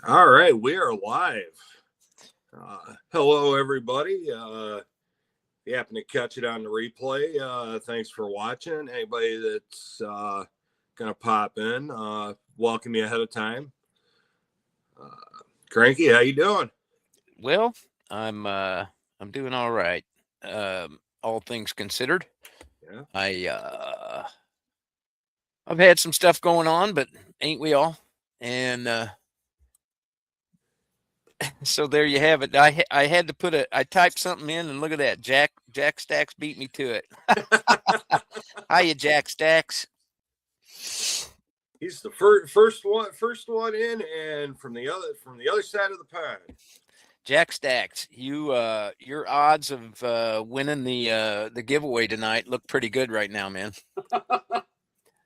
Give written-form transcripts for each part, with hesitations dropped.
All right, we are live. Hello, everybody. If you happen to catch it on the replay, thanks for watching. Anybody that's going to pop in, welcome you ahead of time. Uh, Cranky, how you doing? Well, I'm doing all right. All things considered, Yeah. I've had some stuff going on, but ain't we all? And so there you have it. I had to I typed something in, and look at that. Jack Stacks beat me to it. Hiya, Jack Stacks. He's the first one in, and from the other side of the pond. Jack Stacks, your odds of winning the giveaway tonight look pretty good right now, man.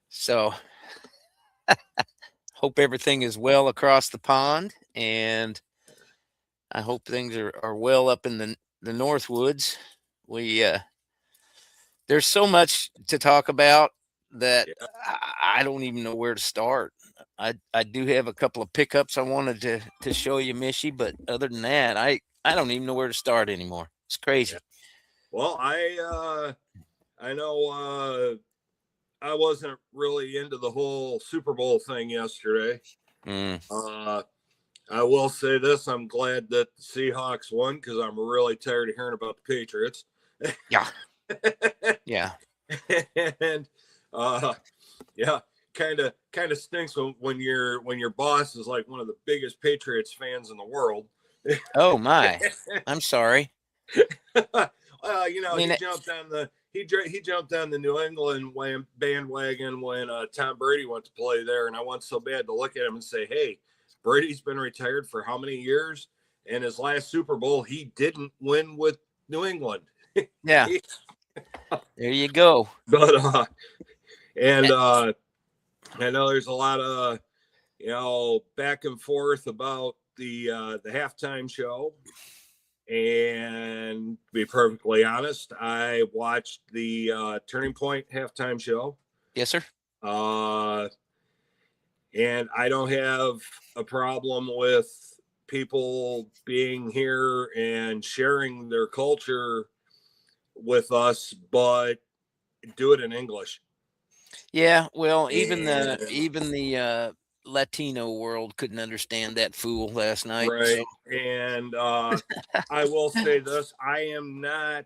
So hope everything is well across the pond, and I hope things are well up in the North Woods. We There's so much to talk about that Yeah. I don't even know where to start. I do have a couple of pickups I wanted to show you, Michi, but other than that, I don't even know where to start anymore. It's Yeah. crazy. Well, I know I wasn't really into the whole Super Bowl thing yesterday. Mm, Uh, I will say this: I'm glad that the Seahawks won because I'm really tired of hearing about the Patriots. yeah, yeah. and uh, yeah, kind of stinks when your boss is like one of the biggest Patriots fans in the world. Oh my, I'm sorry. I He mean, jumped on he jumppt on the New England bandwagon when Tom Brady went to play there, and I want so bad to look at him and say, "Hey, Brady's been retired for how many years? And his last Super Bowl, he didn't win with New England." yeah. There you go. but and I know there's a lot of back and forth about the halftime show. And to be perfectly honest, I watched the Turning Point halftime show. Yes, sir. Uh, and I don't have a problem with people being here and sharing their culture with us, but do it in English. Yeah. Well, And even the Latino world couldn't understand that fool last night. So right. And I will say this: I am not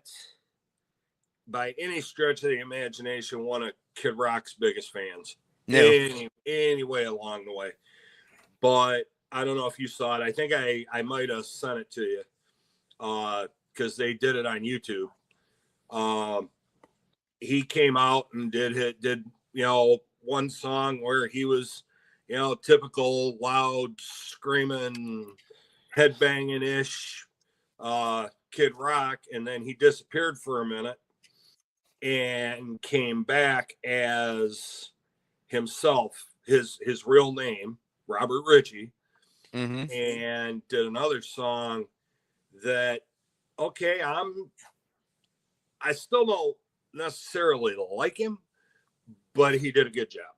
by any stretch of the imagination one of Kid Rock's biggest fans. no. Any way along the way. But I don't know if you saw it. I think I might have sent it to you because they did it on YouTube. Um, he came out and did one song where he was typical loud screaming headbanging ish Kid Rock, and then he disappeared for a minute and came back as himself, his real name, Robert Ritchie, Mm-hmm. and did another song that okay, I still don't necessarily like him, but he did a good job.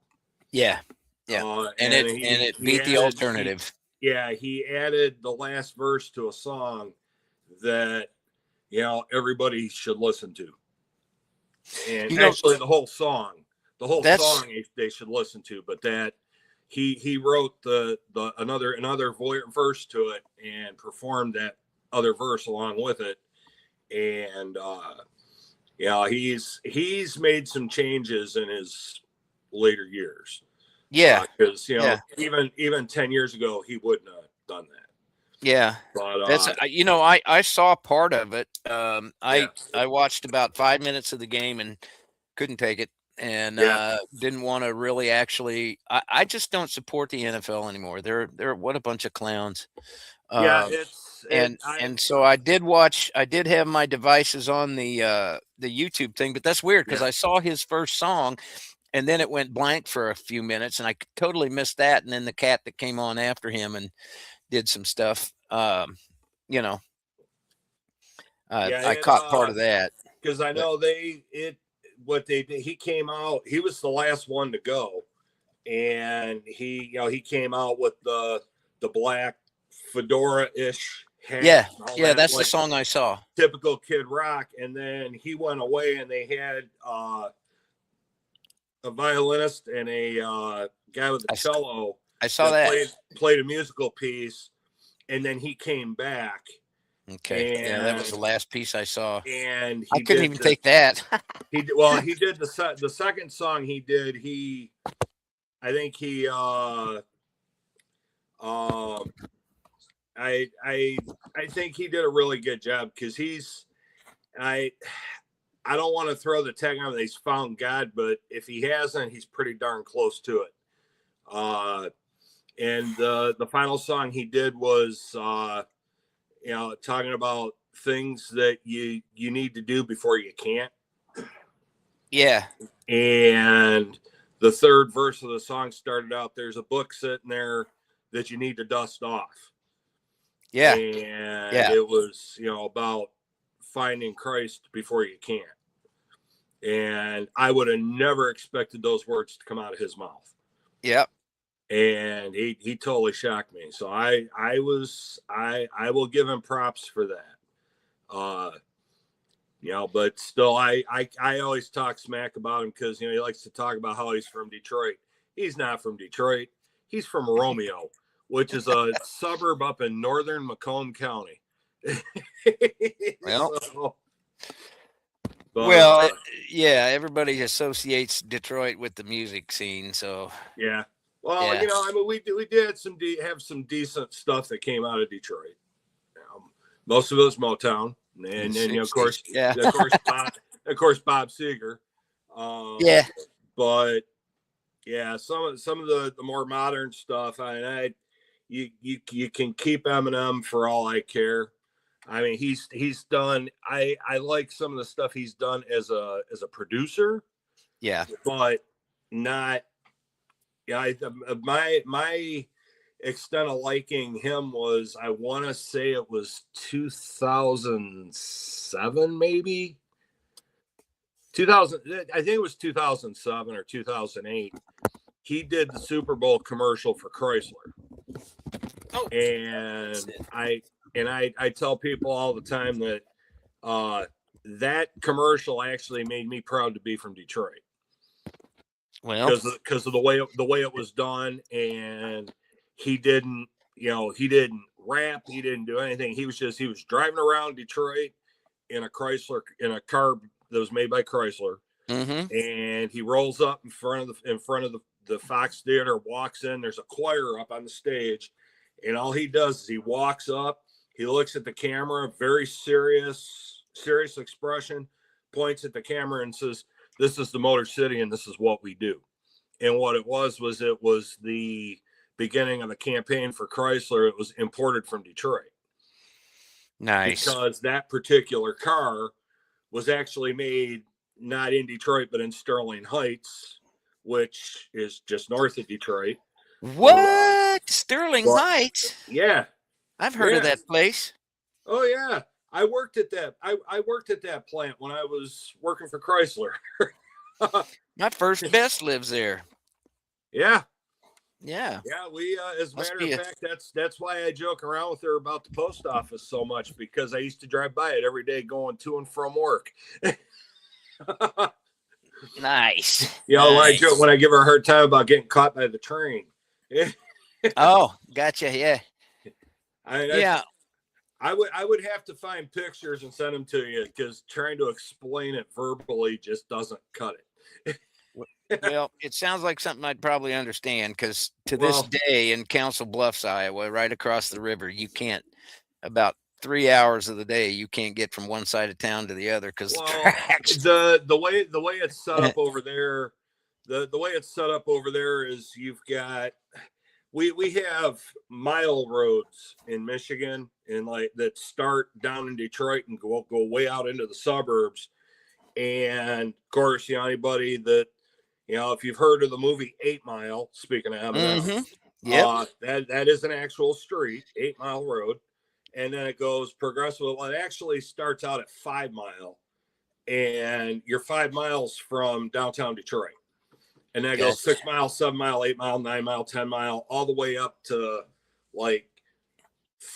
Yeah. Yeah. And And it he beat the added alternative. he added the last verse to a song that everybody should listen to. And You know, actually the whole that's song they should listen to, but that he wrote the another verse to it and performed that other verse along with it. And he's made some changes in his later years yeah. because Yeah. even 10 years ago he wouldn't have done that. Yeah. But That's I saw part of it. yeah, I watched about 5 minutes of the game and couldn't take it, and yeah, didn't want to really actually. I just don't support the NFL anymore. They're what a bunch of clowns. yeah. Um, It's it. I and so I did watch. I did have my devices on the YouTube thing, but that's weird because yeah, I saw his first song, and then it went blank for a few minutes, and I totally missed that. And then the cat that came on after him and did some stuff. You know, yeah. I It caught part of that, because I but know what they did. He came out. He was the last one to go, and he came out with the black fedora-ish hat. Yeah, and all yeah, that, that's the like song I saw. typical Kid Rock. And then he went away, and they had a violinist and a guy with a cello I saw that. played a musical piece, and then he came back. Okay, yeah, that was the last piece I saw. And I couldn't even take that. He did the second song he did. I think he I think he did a really good job, because I don't want to throw the tag on that he's found God, but if he hasn't, he's pretty darn close to it. And the final song he did was talking about things that you need to do before you can't. Yeah. And the third verse of the song started out, there's a book sitting there that you need to dust off. Yeah. And it was, about finding Christ before you can't. And I would have never expected those words to come out of his mouth. Yep. And he totally shocked me. So I will give him props for that. But still, I always talk smack about him, because he likes to talk about how he's from Detroit. He's not from Detroit. He's from Romeo, which is a suburb up in northern Macomb County. Well, so, yeah, everybody associates Detroit with the music scene, so yeah. Well, yeah. we did have some decent stuff that came out of Detroit. Most of it was Motown, and of course, of course, Bob Seger. Yeah. But yeah, some of the more modern stuff. You can keep Eminem for all I care. I mean, he's done. I like some of the stuff he's done as a producer. Yeah, but not. Yeah, my extent of liking him was, I want to say it was 2007, maybe 2000. I think it was 2007 or 2008. He did the Super Bowl commercial for Chrysler. Oh, and I tell people all the time that that commercial actually made me proud to be from Detroit. Well, because of the way it was done, and he didn't rap, he didn't do anything. He was driving around Detroit in a car that was made by Chrysler, and he rolls up in front of the Fox Theater, walks in. There's a choir up on the stage, and all he does is he walks up, he looks at the camera, very serious expression, points at the camera and says, "This is the Motor City, and this is what we do." And what it was the beginning of a campaign for Chrysler. It was imported from Detroit. Nice. Because that particular car was actually made not in Detroit, but in Sterling Heights, which is just north of Detroit. What? Sterling Heights? Yeah. I've heard of that place. Oh, yeah. I worked at that. I worked at that plant when I was working for Chrysler. My first best lives there. Yeah. Yeah. Yeah. We, as a matter of fact, that's why I joke around with her about the post office so much, because I used to drive by it every day going to and from work. Nice. Nice. When I give her a hard time about getting caught by the train. Oh, gotcha. Yeah. I would have to find pictures and send them to you, because trying to explain it verbally just doesn't cut it. Well, it sounds like something I'd probably understand, because to this day in Council Bluffs, Iowa, right across the river, you can't, about 3 hours of the day, you can't get from one side of town to the other because the way it's set up over there, the way it's set up over there is you've got we have mile roads in Michigan, and that start down in Detroit and go way out into the suburbs. And of course, anybody that if you've heard of the movie 8 Mile, speaking of Eminem, that is an actual street, 8 Mile Road, and then it goes progressive. Well, it actually starts out at 5 Mile, and you're 5 miles from downtown Detroit, and then it goes 6 miles, 7 mile, 8 mile, 9 mile, 10 mile, all the way up to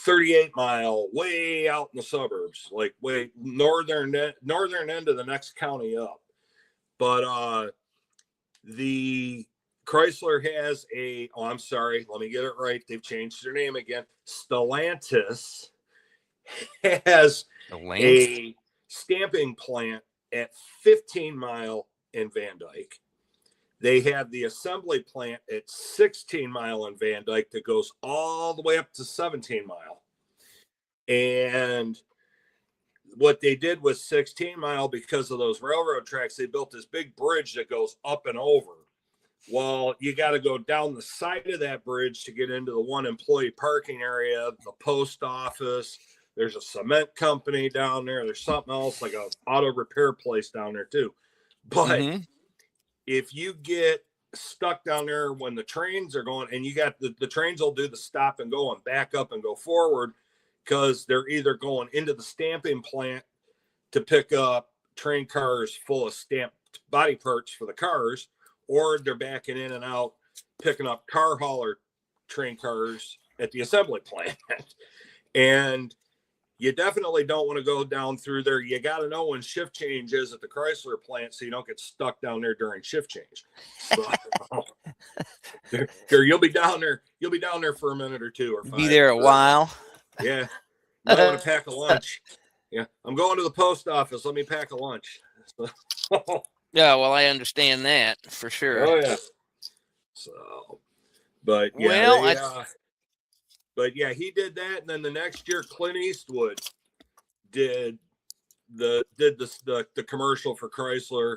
38 mile, way out in the suburbs, like way northern end of the next county up. But the Chrysler has I'm sorry, let me get it right. They've changed their name again. Stellantis has a stamping plant at 15 Mile in Van Dyke. They have the assembly plant at 16 Mile in Van Dyke that goes all the way up to 17 Mile. And what they did was 16 Mile, because of those railroad tracks, they built this big bridge that goes up and over. Well, you got to go down the side of that bridge to get into the one employee parking area, the post office. There's a cement company down there. There's something else, like an auto repair place down there too. But if you get stuck down there when the trains are going, and you got the trains will do the stop and go and back up and go forward, because they're either going into the stamping plant to pick up train cars full of stamped body parts for the cars, or they're backing in and out picking up car hauler train cars at the assembly plant. And you definitely don't want to go down through there. You got to know when shift change is at the Chrysler plant, so you don't get stuck down there during shift change. So you'll be down there. You'll be down there for a minute or two, or 5. Be there a while. Yeah. Might want to pack a lunch. Yeah. I'm going to the post office. Let me pack a lunch. Yeah, well, I understand that for sure. Oh yeah. So, but yeah, but yeah, he did that, and then the next year, Clint Eastwood did the commercial for Chrysler,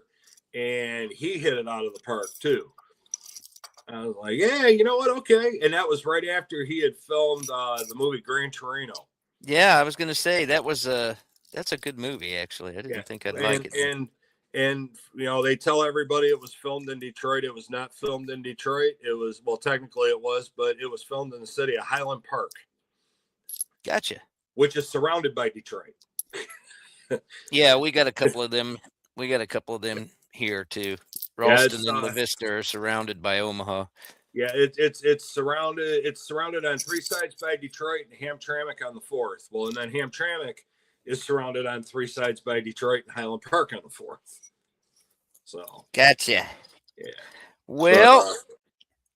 and he hit it out of the park too. I was like, yeah, you know what? Okay, and that was right after he had filmed the movie Gran Torino. Yeah, I was going to say that's a good movie actually. I didn't think I'd like it. And you know, they tell everybody it was filmed in Detroit. It was not filmed in Detroit. It was, well, technically it was, but it was filmed in the city of Highland Park. Gotcha. Which is surrounded by Detroit. Yeah, we got a couple of them. We got a couple of them here too. Ralston and La Vista are surrounded by Omaha. Yeah, it's surrounded. It's surrounded on 3 sides by Detroit and Hamtramck on the 4th. Well, and then Hamtramck is surrounded on 3 sides by Detroit and Highland Park on the 4th. So gotcha. Yeah. Well,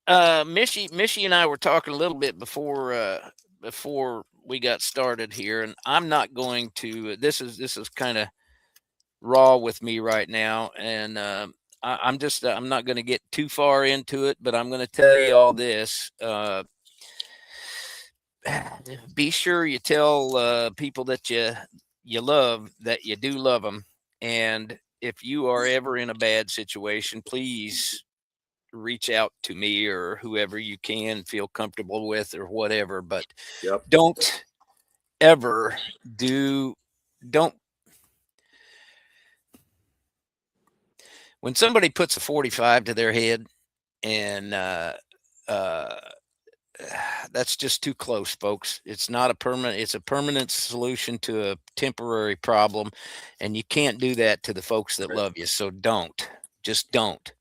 Michi and I were talking a little bit before we got started here, and I'm not going to. This is kind of raw with me right now, and I'm not going to get too far into it, but I'm going to tell you all this. Be sure you tell people that you love that you do love them, and if you are ever in a bad situation, please reach out to me or whoever you can feel comfortable with or whatever. But don't ever when somebody puts a 45 to their head and that's just too close, folks. It's not a permanent, it's a permanent solution to a temporary problem. And you can't do that to the folks that love you. So just don't.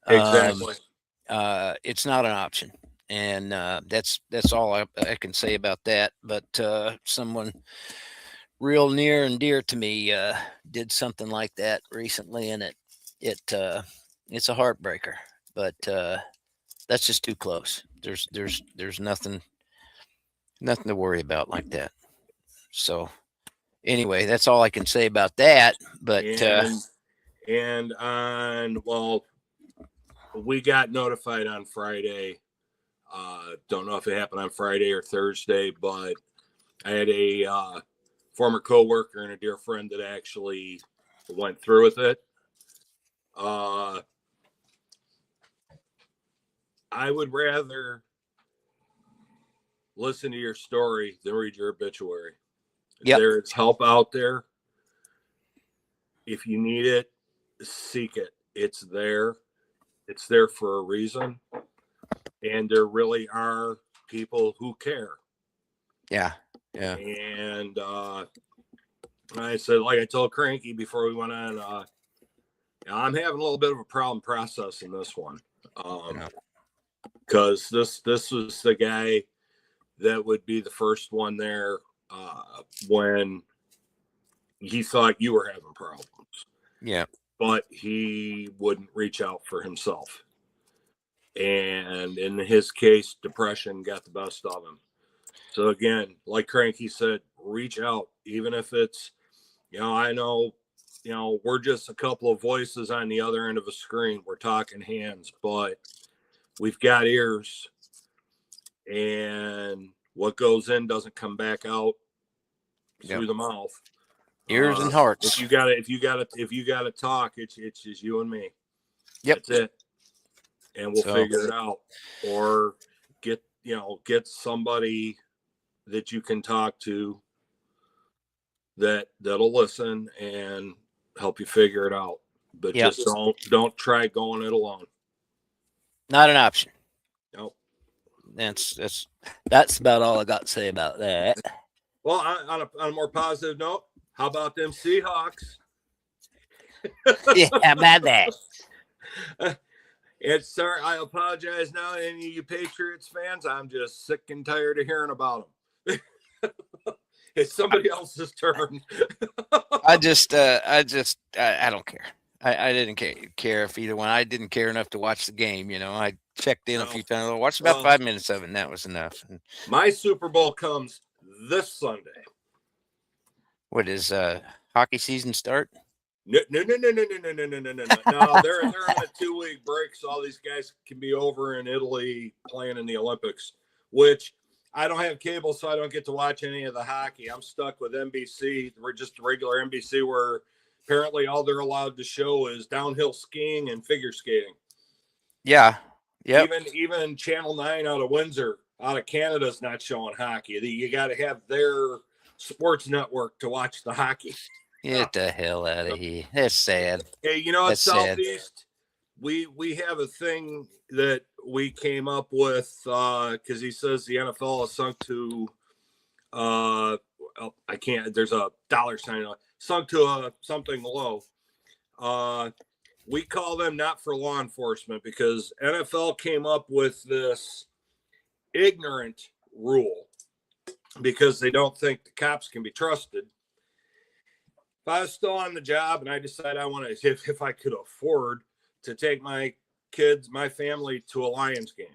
Exactly. It's not an option. And that's all I can say about that. But someone real near and dear to me did something like that recently, and it's a heartbreaker. But that's just too close. There's nothing to worry about like that. So anyway, that's all I can say about that. But we got notified on Friday. Don't know if it happened on Friday or Thursday, but I had a former coworker and a dear friend that actually went through with it. I would rather listen to your story than read your obituary. Yep. There's help out there. If you need it, seek it. It's there. It's there for a reason. And there really are people who care. Yeah. Yeah. And I said, like I told Cranky before we went on, I'm having a little bit of a problem processing this one. Because this was the guy that would be the first one there when he thought you were having problems. Yeah. But he wouldn't reach out for himself. And in his case, depression got the best of him. So again, like Cranky said, reach out, even if it's, I know, we're just a couple of voices on the other end of a screen. We're talking hands, but we've got ears, and what goes in doesn't come back out through the mouth. Ears and hearts. If you gotta talk, it's just you and me. Yep. That's it. And we'll figure it out. Or get somebody that you can talk to that'll listen and help you figure it out. But just don't try going it alone. Not an option. Nope. That's about all I got to say about that. Well, on a more positive note, how about them Seahawks? Yeah, about that. And sir, I apologize now, any of you Patriots fans. I'm just sick and tired of hearing about them. It's somebody else's turn. I don't care. I didn't care if either one. I didn't care enough to watch the game. I checked in a few times. I watched about 5 minutes of it, and that was enough. My Super Bowl comes this Sunday. What is hockey season start? No. No, they're on a 2-week break, so all these guys can be over in Italy playing in the Olympics, which I don't have cable, so I don't get to watch any of the hockey. I'm stuck with NBC. We're just regular NBC, where apparently all they're allowed to show is downhill skiing and figure skating. Yeah. Yeah. Even Channel 9 out of Windsor, out of Canada, is not showing hockey. You got to have their sports network to watch the hockey. Get the hell out of here. That's sad. Hey, at Southeast, we have a thing that we came up with because he says the NFL has sunk to there's a dollar sign on it, sunk to something low. We call them not for law enforcement, because NFL came up with this ignorant rule because they don't think the cops can be trusted. If I was still on the job and I decide I want to, if I could afford to take my kids, my family to a Lions game,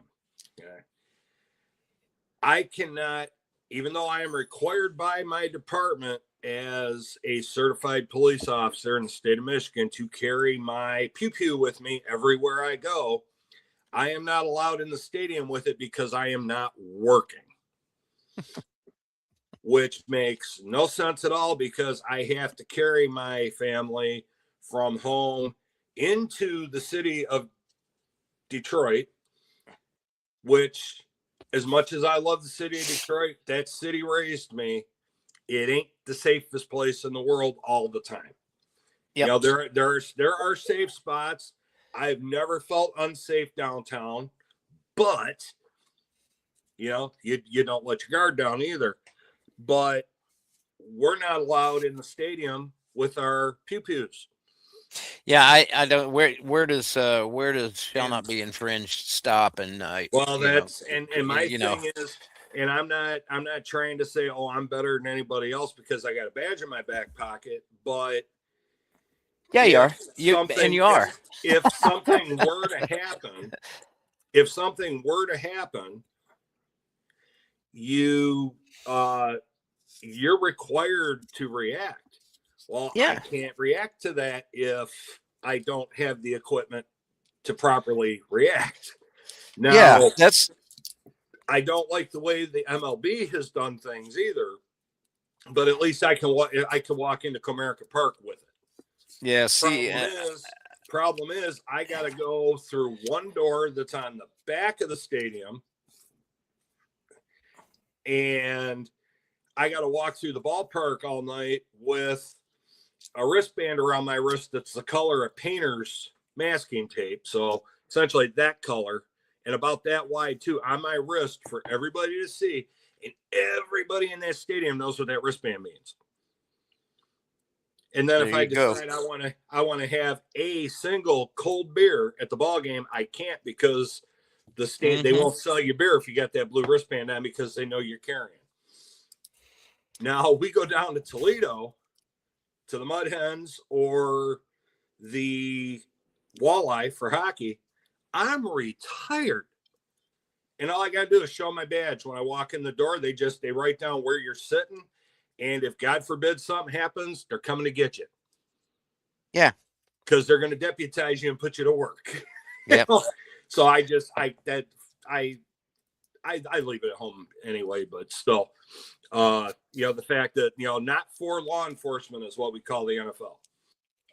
I cannot, even though I am required by my department as a certified police officer in the state of Michigan to carry my pew-pew with me everywhere I go, I am not allowed in the stadium with it because I am not working. Which makes no sense at all, because I have to carry my family from home into the city of Detroit, which, as much as I love the city of Detroit, that city raised me. It ain't the safest place in the world all the time. Yep. There are safe spots. I've never felt unsafe downtown, but you don't let your guard down either. But we're not allowed in the stadium with our pew-pews. Yeah, I don't. Where does shall not be infringed stop? And well, that's and my thing is, and I'm not trying to say, oh, I'm better than anybody else because I got a badge in my back pocket, but yeah, you are. You are. If something were to happen, you're required to react. Well, yeah. I can't react to that if I don't have the equipment to properly react. Now, I don't like the way the MLB has done things either, but at least I can walk into Comerica Park with it. Yeah. Problem is, I got to go through one door that's on the back of the stadium, and I got to walk through the ballpark all night with a wristband around my wrist that's the color of painter's masking tape. So essentially that color and about that wide too on my wrist for everybody to see. And everybody in that stadium knows what that wristband means. And then if I decide I want to have a single cold beer at the ball game, I can't, because the state. They won't sell you beer if you got that blue wristband on because they know you're carrying. Now we go down to Toledo to the Mud Hens or the Walleye for hockey. I'm retired. And all I got to do is show my badge. When I walk in the door, they write down where you're sitting. And if God forbid something happens, they're coming to get you. Yeah. Because they're going to deputize you and put you to work. Yep. So I leave it at home anyway, but still, the fact that, not for law enforcement is what we call the NFL.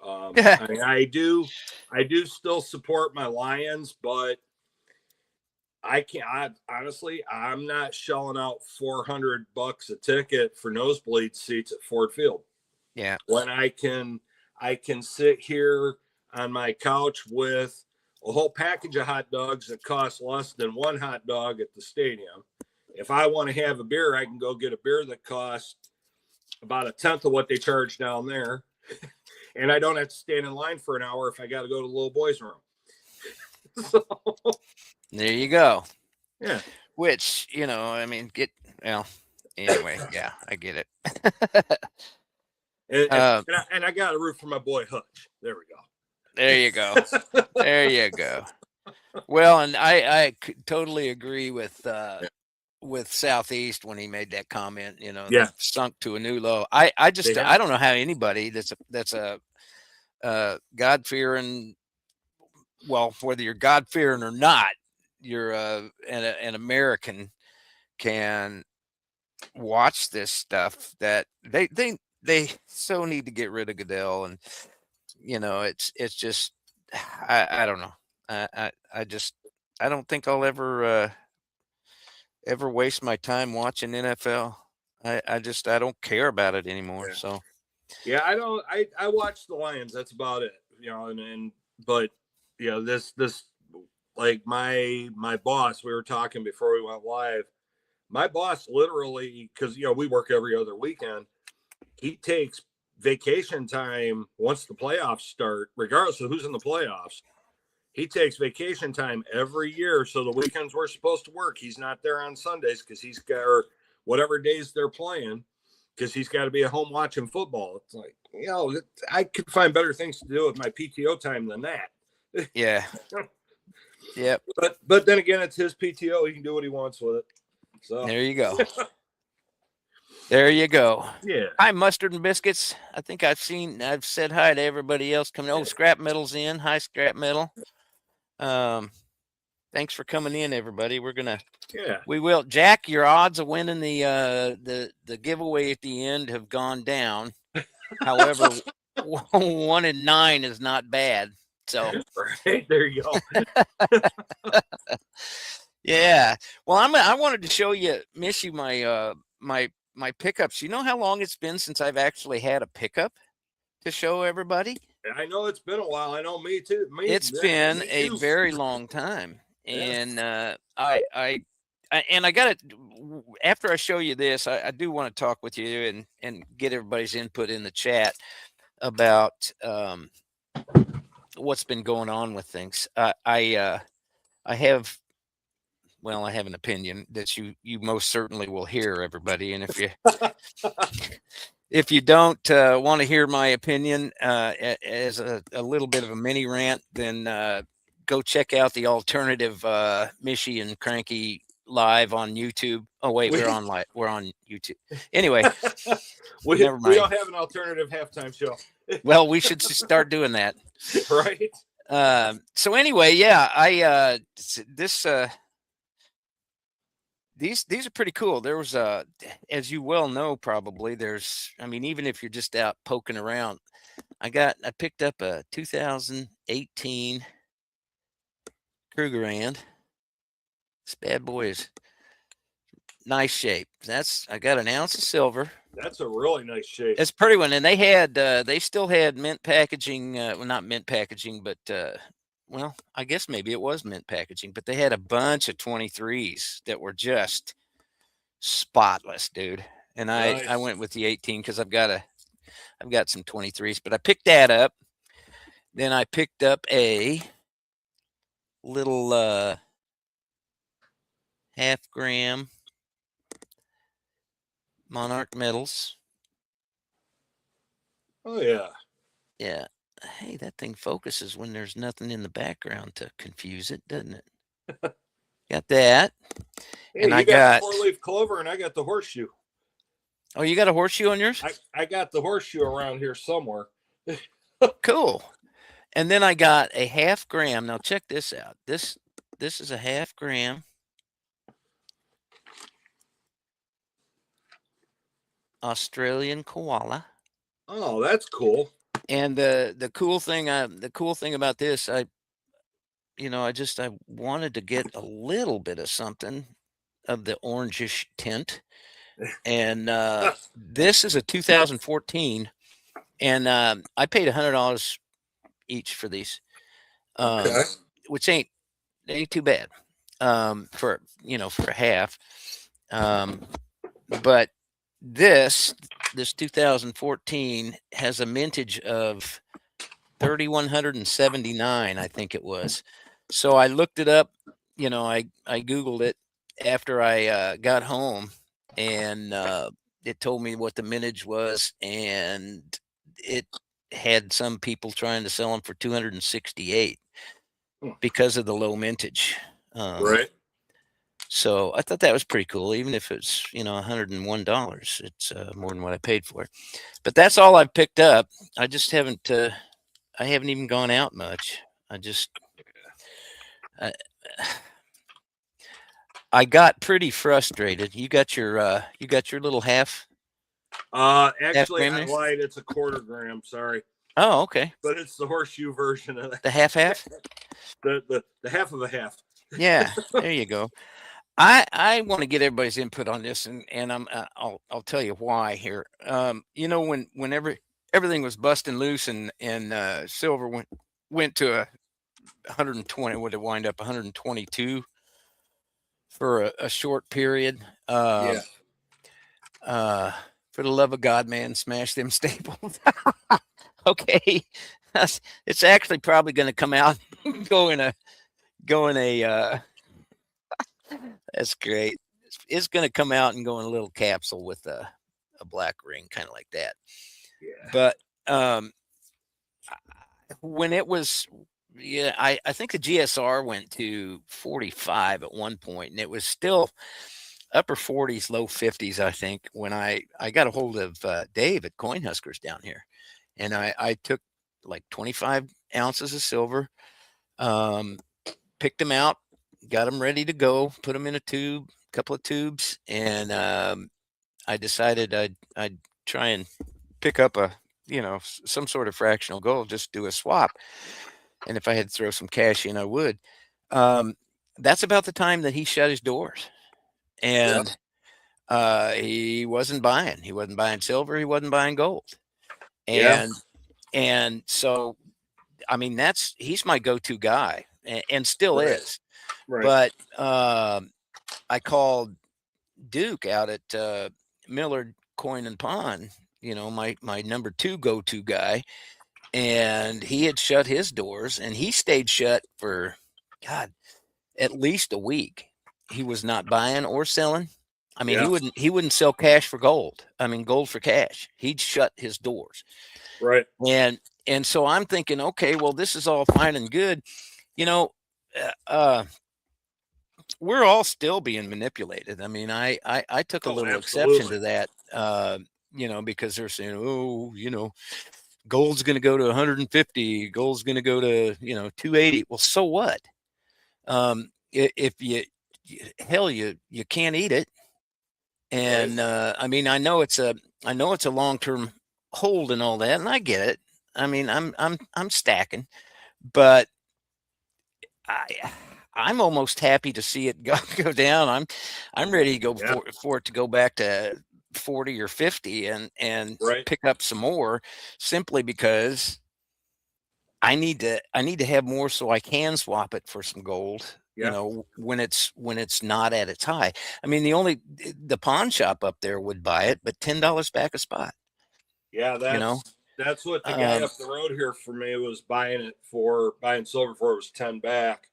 I do still support my Lions, but honestly, I'm not shelling out $400 a ticket for nosebleed seats at Ford Field. Yeah. When I can sit here on my couch with a whole package of hot dogs that cost less than one hot dog at the stadium. If I want to have a beer, I can go get a beer that costs about a tenth of what they charge down there. And I don't have to stand in line for an hour if I got to go to the little boys' room. So, there you go. Yeah. Which, anyway, yeah, I get it. and I got a root for my boy Hutch. There we go. There you go. There you go. Well, and I totally agree with Southeast when he made that comment. They've sunk to a new low. I don't know how anybody that's a God-fearing, well, whether you're God-fearing or not, you're an American, can watch this stuff. That they so need to get rid of Goodell, and it's just I don't know. I don't think I'll ever waste my time watching NFL. I don't care about it anymore. Yeah. So yeah, I watch the Lions. That's about it. But this like my boss, we were talking before we went live. My boss literally, because we work every other weekend, he takes vacation time once the playoffs start, regardless of who's in the playoffs. He takes vacation time every year. So the weekends we're supposed to work, he's not there on Sundays because he's got, or whatever days they're playing, because he's got to be at home watching football. It's like, I could find better things to do with my PTO time than that. Yeah. Yep. But then again, it's his PTO. He can do what he wants with it. So there you go. There you go. Yeah. Hi, Mustard and Biscuits. I think I've said hi to everybody else coming. Oh, Scrap Metal's in. Hi, Scrap Metal. Thanks for coming in, everybody. We will. Jack, your odds of winning the giveaway at the end have gone down. However, 1 in 9 is not bad. So right, there you go. Yeah. Well, I wanted to show you, Michi, my pickups. You know how long it's been since I've actually had a pickup to show everybody? I know it's been a while. I know me too. It's been a very long time. And I got it. After I show you this, I do want to talk with you and get everybody's input in the chat about what's been going on with things. I have an opinion that you most certainly will hear, everybody. And if you don't want to hear my opinion as a little bit of a mini rant, then go check out the alternative Michi and Cranky live on YouTube. Oh wait, we're on YouTube. Anyway, never mind. We don't have an alternative halftime show. Well, we should start doing that. Right. So anyway, yeah, these are pretty cool. There was as you well know, probably even if you're just out poking around, I picked up a 2018 Krugerrand. This bad boy is nice shape. I got an ounce of silver. That's a really nice shape. It's a pretty one. And they still had mint packaging. Well, not mint packaging, but I guess maybe it was mint packaging, but they had a bunch of 23s that were just spotless, dude. And nice. I went with the 18 because I've got some 23s, but I picked that up. Then I picked up a little half-gram Monarch metals. Oh yeah. Yeah. Hey, that thing focuses when there's nothing in the background to confuse it, doesn't it? Got that. Hey, And I you got got, the 4-leaf clover, and I got the horseshoe. oh, you got a horseshoe on yours? I got the horseshoe around here somewhere. Cool. And then I got a half-gram. Now check this out. This is a half-gram Australian koala. Oh, that's cool. And the cool thing about this, I wanted to get a little bit of something of the orangish tint. And this is a 2014, and I paid $100 each for these, Okay. which ain't too bad for a half. But this 2014 has a mintage of 3179, I think it was. So I looked it up. I Googled it after I got home, and it told me what the mintage was, and it had some people trying to sell them for 268 because of the low mintage. Right. So I thought that was pretty cool, even if it's $101. It's more than what I paid for it. But that's all I've picked up. I just haven't. I haven't even gone out much. I got pretty frustrated. You got your little half Actually, gram I there? lied. It's a 1/4 gram. Sorry, Oh, okay. but it's the horseshoe version of that. The half. The half of a half. Yeah, there you go. I want to get everybody's input on this, and I'll tell you why here. Whenever everything was busting loose and silver went to 120, would it wind up 122 for a short period? Yeah. For the love of God, man, smash them staples. Okay, it's actually probably going to come out and go in a. That's great. It's going to come out and go in a little capsule with a black ring, kind of like that. Yeah. But when it was, yeah, I think the GSR went to 45 at one point, and it was still upper 40s, low 50s, I think, when I got a hold of Dave at Coin Huskers down here. And I took like 25 ounces of silver, picked them out, got them ready to go, put them in a couple of tubes, and I decided I'd try and pick up some sort of fractional gold, just do a swap. And if I had to throw some cash in, I would. That's about the time that he shut his doors. And he wasn't buying. He wasn't buying silver. He wasn't buying gold. Yeah. And so, I mean, he's my go-to guy, and still Right. is. Right. But I called Duke out at Millard Coin and Pawn, my number 2 go-to guy, and he had shut his doors, and he stayed shut for, God, at least a week. He was not buying or selling. I mean, Yeah. he wouldn't sell cash for gold. I mean, gold for cash. He'd shut his doors. Right. And so I'm thinking, okay, well, this is all fine and good. We're all still being manipulated. I mean, I took a little exception to that, because they're saying, oh, gold's going to go to 150, gold's going to go to, 280. Well, so what? If you can't eat it. And I mean, I know it's a long-term hold and all that, and I get it. I mean, I'm stacking, but I'm almost happy to see it go down. I'm ready to go for it to go back to 40 or 50 and pick up some more, simply because I need to have more so I can swap it for some gold. When it's not at its high. I mean, the pawn shop up there would buy it, but $10 back a spot. Yeah, that's what the guy up the road here for me was buying silver for. It was 10 back.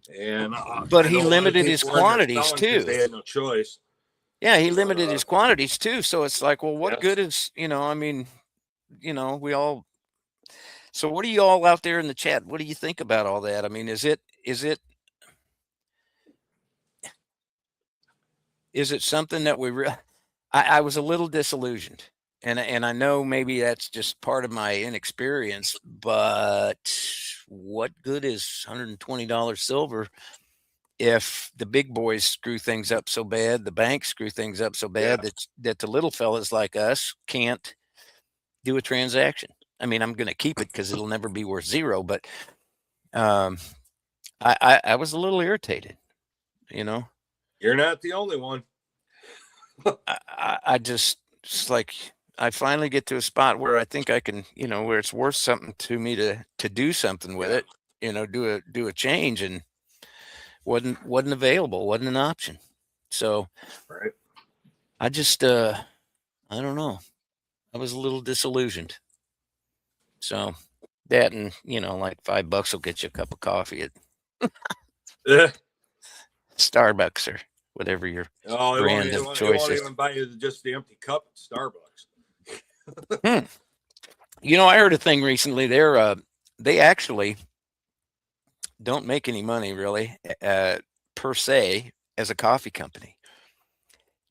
And But I he know a lot of limited his people were in there quantities selling because too. they had no choice. Yeah, he But limited his quantities too. So it's like, well, what yes, good is, I mean, we all. So what do you all out there in the chat? What do you think about all that? I mean, is it something that I was a little disillusioned, and I know maybe that's just part of my inexperience, but what good is $120 silver if the big boys screw things up so bad, the banks screw things up so yeah, bad that the little fellas like us can't do a transaction? I mean, I'm going to keep it because it'll never be worth zero, but um, I was a little irritated, you know. you're not the only one. I just, it's like I finally get to a spot where I think I can, where it's worth something to me to do something with Yeah, it, do a change, and wasn't available, wasn't an option. So right. I just I don't know. I was a little disillusioned. So that, and like $5 will get you a cup of coffee at Starbucks or whatever your Oh, brand of it choice won't is. even buy you just the empty cup at Starbucks. Hmm. I heard a thing recently. They actually don't make any money really, per se, as a coffee company.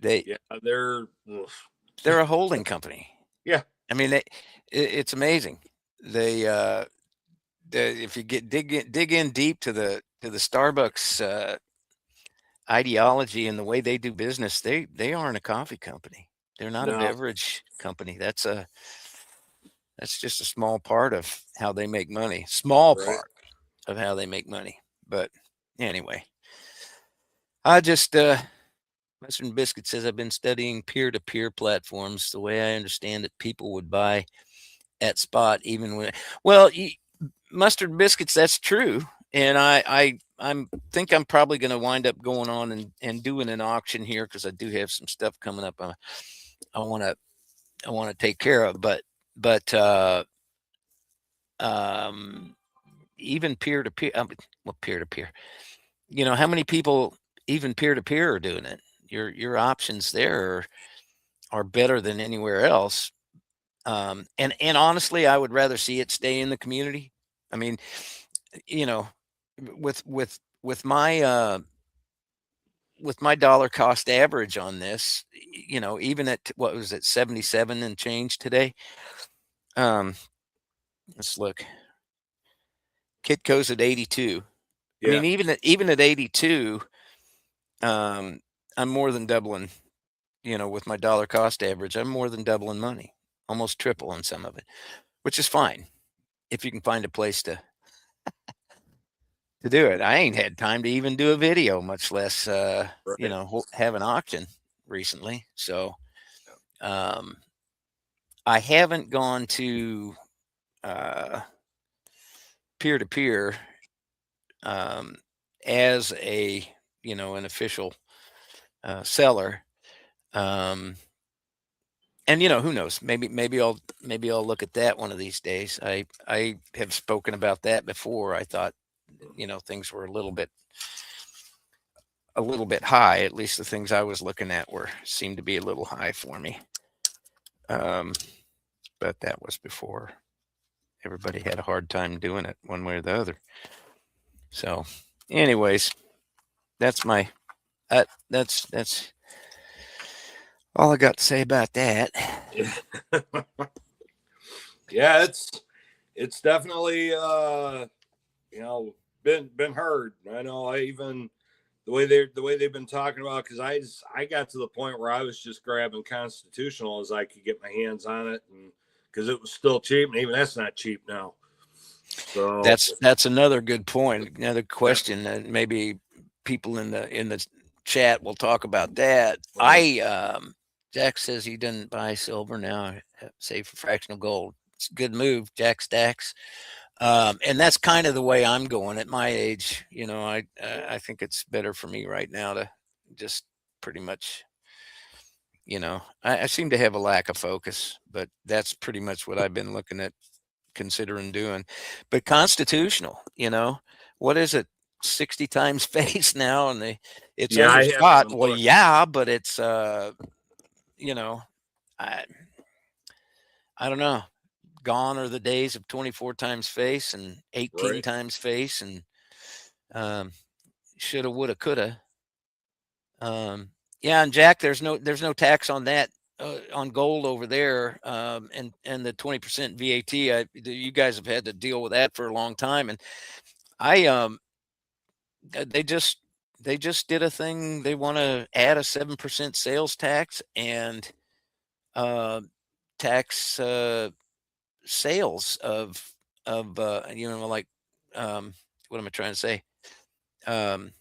They Yeah, they're a holding company. yeah, I mean, it's amazing. They if you dig in deep to the Starbucks ideology and the way they do business, they aren't a coffee company. They're not a no, beverage company. That's just a small part of how they make money. Small right. part of how they make money. But anyway, I just Western Biscuit says I've been studying peer-to-peer platforms. The way I understand it, people would buy at spot even when. Well, Mustard Biscuits, that's true, and I think I'm probably going to wind up going on and doing an auction here because I do have some stuff coming up. I want to I want to take care of, but um, even peer to peer, well, peer to peer. How many people even peer to peer are doing it? Your options there are better than anywhere else. And honestly, I would rather see it stay in the community. I mean, you know, with my dollar cost average on this, even at what was it, 77 and change today. Um, let's look. Kitco's at 82. I Yeah, mean, even at 82, um, I'm more than doubling. With my dollar cost average, I'm more than doubling money, almost triple on some of it, which is fine if you can find a place to do it. I ain't had time to even do a video, much less right. have an auction recently. So um, I haven't gone to peer to peer as an official seller. Um, and who knows? Maybe I'll look at that one of these days. I have spoken about that before. I thought things were a little bit high. At least the things I was looking at seemed to be a little high for me. But that was before everybody had a hard time doing it one way or the other. So, anyways, that's my that's all I got to say about that. Yeah, yeah, it's definitely been heard. I know. I even the way they've been talking about, because I got to the point where I was just grabbing constitutional as I could get my hands on it, and because it was still cheap, and even that's not cheap now. So That's another good point. Another yeah, question that maybe people in the chat will talk about that. right, Jack says he didn't buy silver now, save for fractional gold. It's a good move, Jack Stacks. And that's kind of the way I'm going at my age. I think it's better for me right now to just pretty much, I seem to have a lack of focus, but that's pretty much what I've been looking at considering doing. But constitutional, what is it? 60 times face now, and it's Yeah, I haven't undershot. even Well, looked. yeah, but it's you know, I I don't know. Gone are the days of 24 times face and 18 Right. times face and um, shoulda, woulda, coulda. Yeah, and Jack, there's no tax on that on gold over there, and the 20% VAT. You guys have had to deal with that for a long time, and I they just did a thing. They want to add a 7% sales tax and uh, tax sales of like what am I trying to say? Um,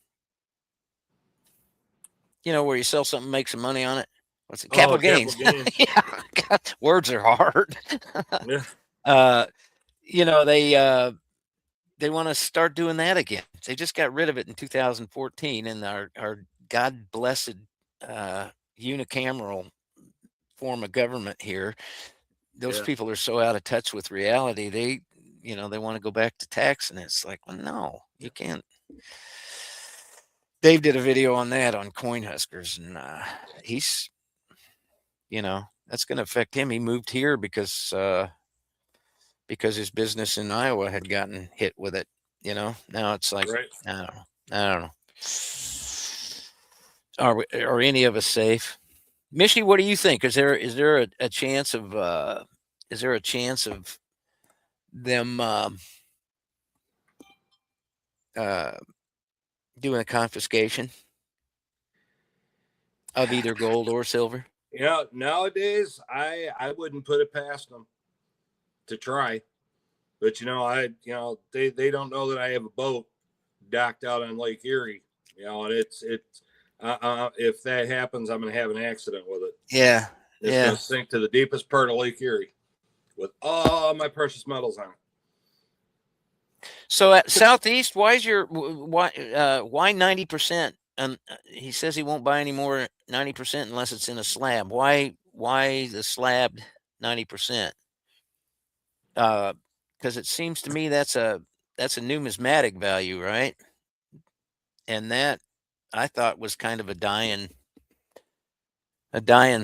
where you sell something, make some money on it. What's it? Oh, Capital capital gains. gains. Yeah, God, words are hard. Yeah. uh, you know, they want to start doing that again. They just got rid of it in 2014, and our God blessed unicameral form of government here. Those Yeah. people are so out of touch with reality. They want to go back to tax, and it's like, well, no, you can't. Dave did a video on that on Coin Huskers, and he's, that's going to affect him. He moved here because his business in Iowa had gotten hit with it. Now it's like, Right. I don't know. I don't know. Are any of us safe? Michi, what do you think? Is there a chance of them uh, doing a confiscation of either gold or silver? Yeah. Nowadays, I wouldn't put it past them to try. But they don't know that I have a boat docked out on Lake Erie. And it's if that happens, I'm going to have an accident with it. Yeah, It's going yeah. to sink to the deepest part of Lake Erie with all my precious metals on it. So at Southeast, why 90%? And he says he won't buy any more 90% unless it's in a slab. Why the slabbed 90%? Because it seems to me that's a numismatic value, right? And that I thought was kind of a dying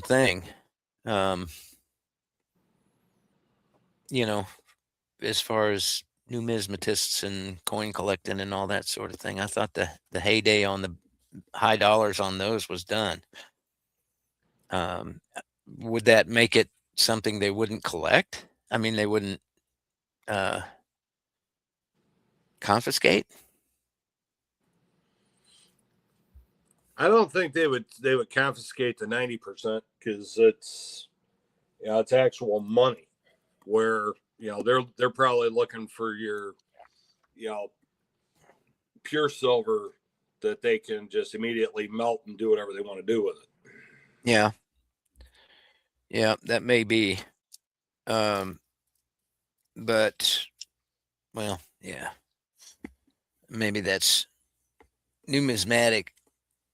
thing. Um, you know, as far as numismatists and coin collecting and all that sort of thing. I thought the heyday on the high dollars on those was done. Would that make it something they wouldn't collect? I mean, they wouldn't uh, confiscate? I don't think they would confiscate the 90% because it's actual money. Where they're probably looking for your you know pure silver that they can just immediately melt and do whatever they want to do with it. Yeah, yeah, that may be. Um, but well, yeah, maybe that's numismatic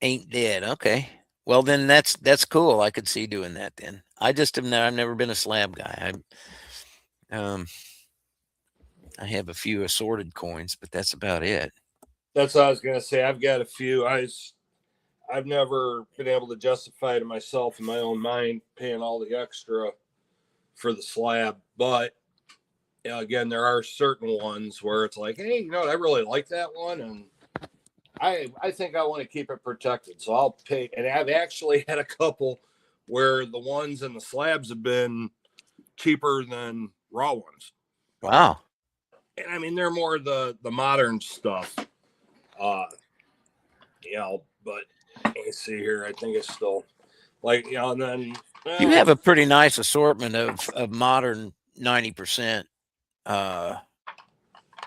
ain't dead. Okay. Well, then that's cool. I could see doing that then. I've never been a slab guy. Um, I have a few assorted coins, but that's about it. That's what I was gonna say. I've got a few. I've never been able to justify to myself in my own mind paying all the extra for the slab, but again, there are certain ones where it's like, hey, I really like that one, and I think I want to keep it protected, so I'll pay. And I've actually had a couple where the ones in the slabs have been cheaper than raw ones. Wow. And I mean, they're more the modern stuff, uh, But let me see here. I think it's still and then You have a pretty nice assortment of modern 90%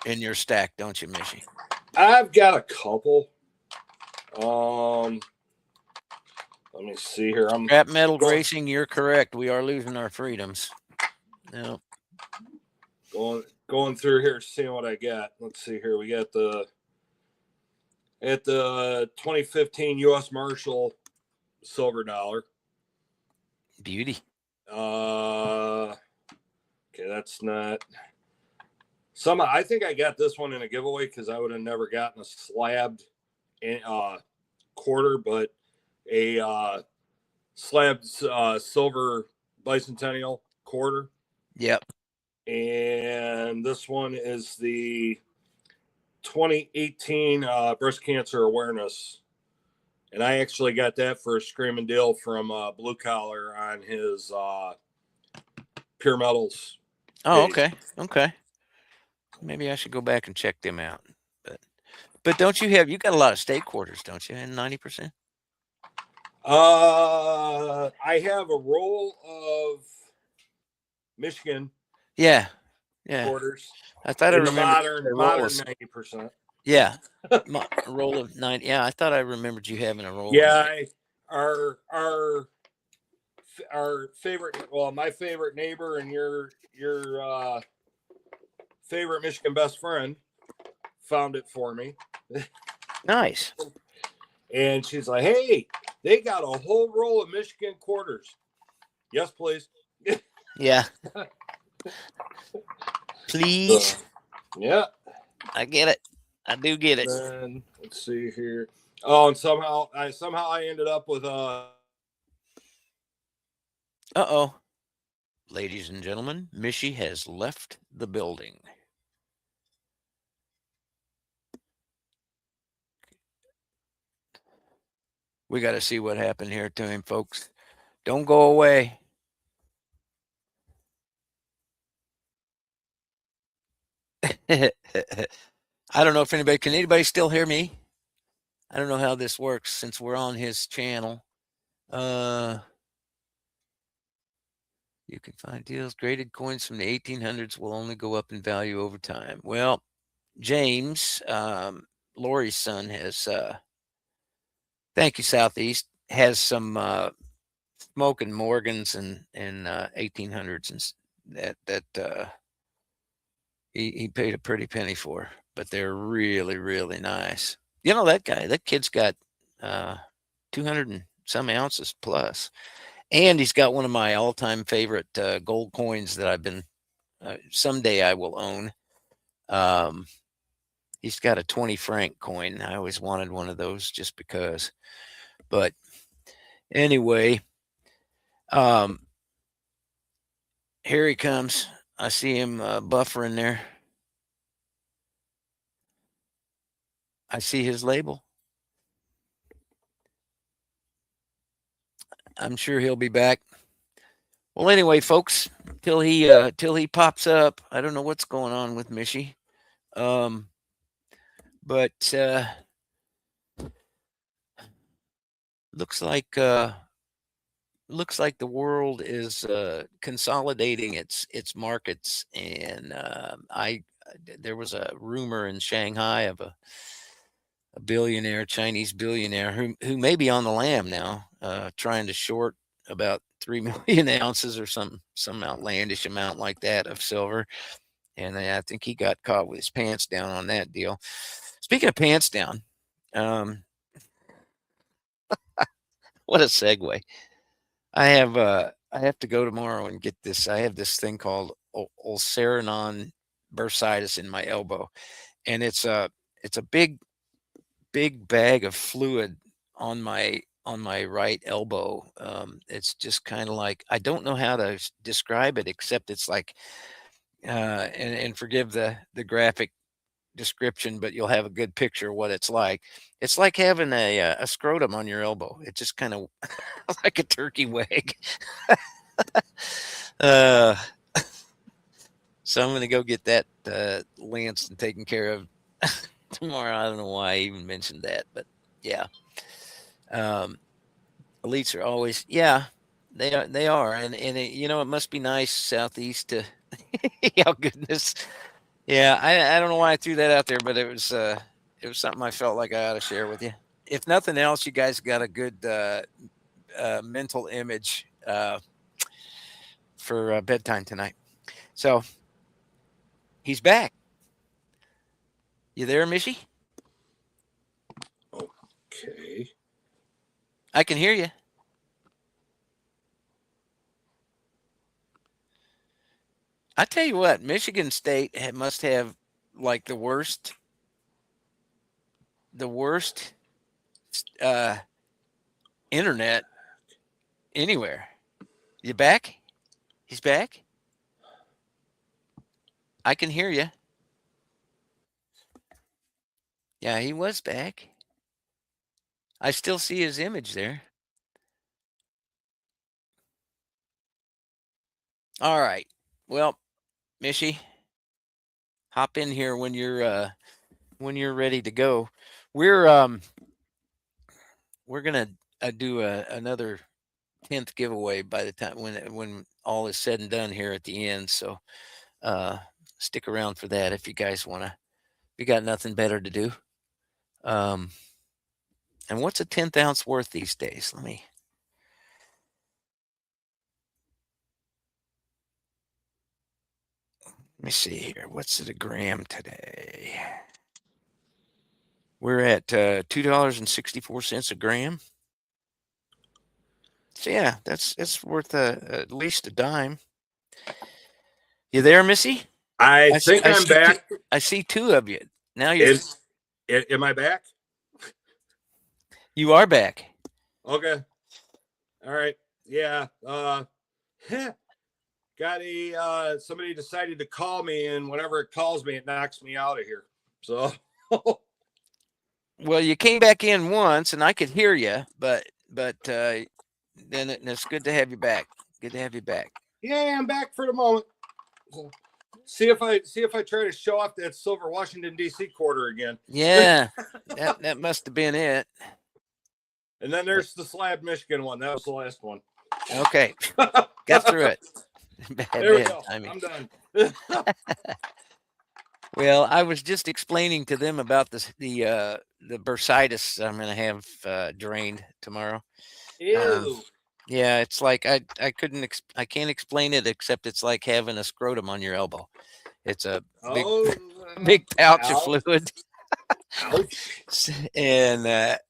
in your stack, don't you, Michi? I've got a couple. Um, Let me see here. I'm Scrap metal racing. You're correct. We are losing our freedoms. No. going through here, seeing what I got. Let's see here. We got the 2015 U.S. Marshal silver dollar. Beauty. Okay, that's not. I think I got this one in a giveaway because I would have never gotten a slabbed quarter, but a slabbed silver bicentennial quarter. Yep. And this one is the 2018 breast cancer awareness. And I actually got that for a screaming deal from Blue Collar on his Pure Metals Oh, page. okay. Okay. Maybe I should go back and check them out. But don't you got a lot of state quarters, don't you? And 90%? I have a roll of Michigan Yeah. Yeah. quarters I thought I in the remembered modern 90%. yeah. A roll of 90. Yeah, I thought I remembered you having a roll of Yeah, 90. our favorite, well, my favorite neighbor and your favorite Michigan best friend found it for me. Nice. And she's like, "Hey, they got a whole roll of Michigan quarters." Yes, please. Yeah. Please. Yeah. I get it. I do get it. Then let's see here. Oh, and somehow I ended up with Uh-oh. Ladies and gentlemen, Michi has left the building. We got to see what happened here to him, folks. Don't go away. I don't know if can anybody still hear me? I don't know how this works since we're on his channel. You can find deals. Graded coins from the 1800s will only go up in value over time. Well, James, Lori's son, has, thank you, Southeast, has some smoking Morgans and 1800s and that he paid a pretty penny for, but they're really, really nice. You know, that kid's got 200 and some ounces plus. And he's got one of my all-time favorite gold coins that I've been someday I will own. He's got a 20 franc coin. I always wanted one of those just because. But anyway, here he comes. I see him buffering there. I see his label. I'm sure he'll be back. Well, anyway, folks, till he pops up, I don't know what's going on with Michi. But looks like the world is consolidating its markets, and there was a rumor in Shanghai of a billionaire, Chinese billionaire, who may be on the lam now, trying to short about 3 million ounces or some outlandish amount like that of silver. And I think he got caught with his pants down on that deal. Speaking of pants down, what a segue. I have to go tomorrow and get this. I have this thing called ulceranon bursitis in my elbow, and it's a big bag of fluid on my right elbow. It's just kind of like, I don't know how to describe it, except it's like, and forgive the graphic description, but you'll have a good picture of what it's like. It's like having a scrotum on your elbow. It just kind of like a turkey wag. uh, so I'm gonna go get that lanced and taken care of tomorrow. I don't know why I even mentioned that, but yeah. Elites are always, yeah, they are, and it, it must be nice Southeast to, oh goodness, yeah. I don't know why I threw that out there, but it was something I felt like I ought to share with you. If nothing else, you guys got a good mental image for bedtime tonight. So he's back. You there, Michi? okay. I can hear you. I tell you what, Michigan State must have like the worst uh, internet anywhere. You back? He's back. I can hear you. Yeah, he was back. I still see his image there. All right. Well, Michi, hop in here when you're ready to go. We're um we're gonna do another 10th giveaway by the time when all is said and done here at the end. So uh stick around for that if you guys wanna. If you got nothing better to do. Um, and what's a 10th ounce worth these days? Let me see here. What's it a gram today? We're at $2.64 a gram. So yeah, that's worth at least a dime. You there, Missy? I think I'm back. I see two of you. Now Am I back? you are back. Okay. All right. Yeah. Got somebody decided to call me, and whenever it calls me, it knocks me out of here. So Well, you came back in once, and I could hear you, but then it's good to have you back. Good to have you back. yeah, I'm back for the moment. So, see if I try to show off that silver Washington D.C. quarter again. Yeah, that must have been it. And then there's the Slab Michigan one. That was the last one. Okay, got through it. There we go. I'm done. Well, I was just explaining to them about the bursitis I'm going to have drained tomorrow. Ew. Yeah, it's like I can't explain it except it's like having a scrotum on your elbow. It's a big pouch of fluid. Ouch. And I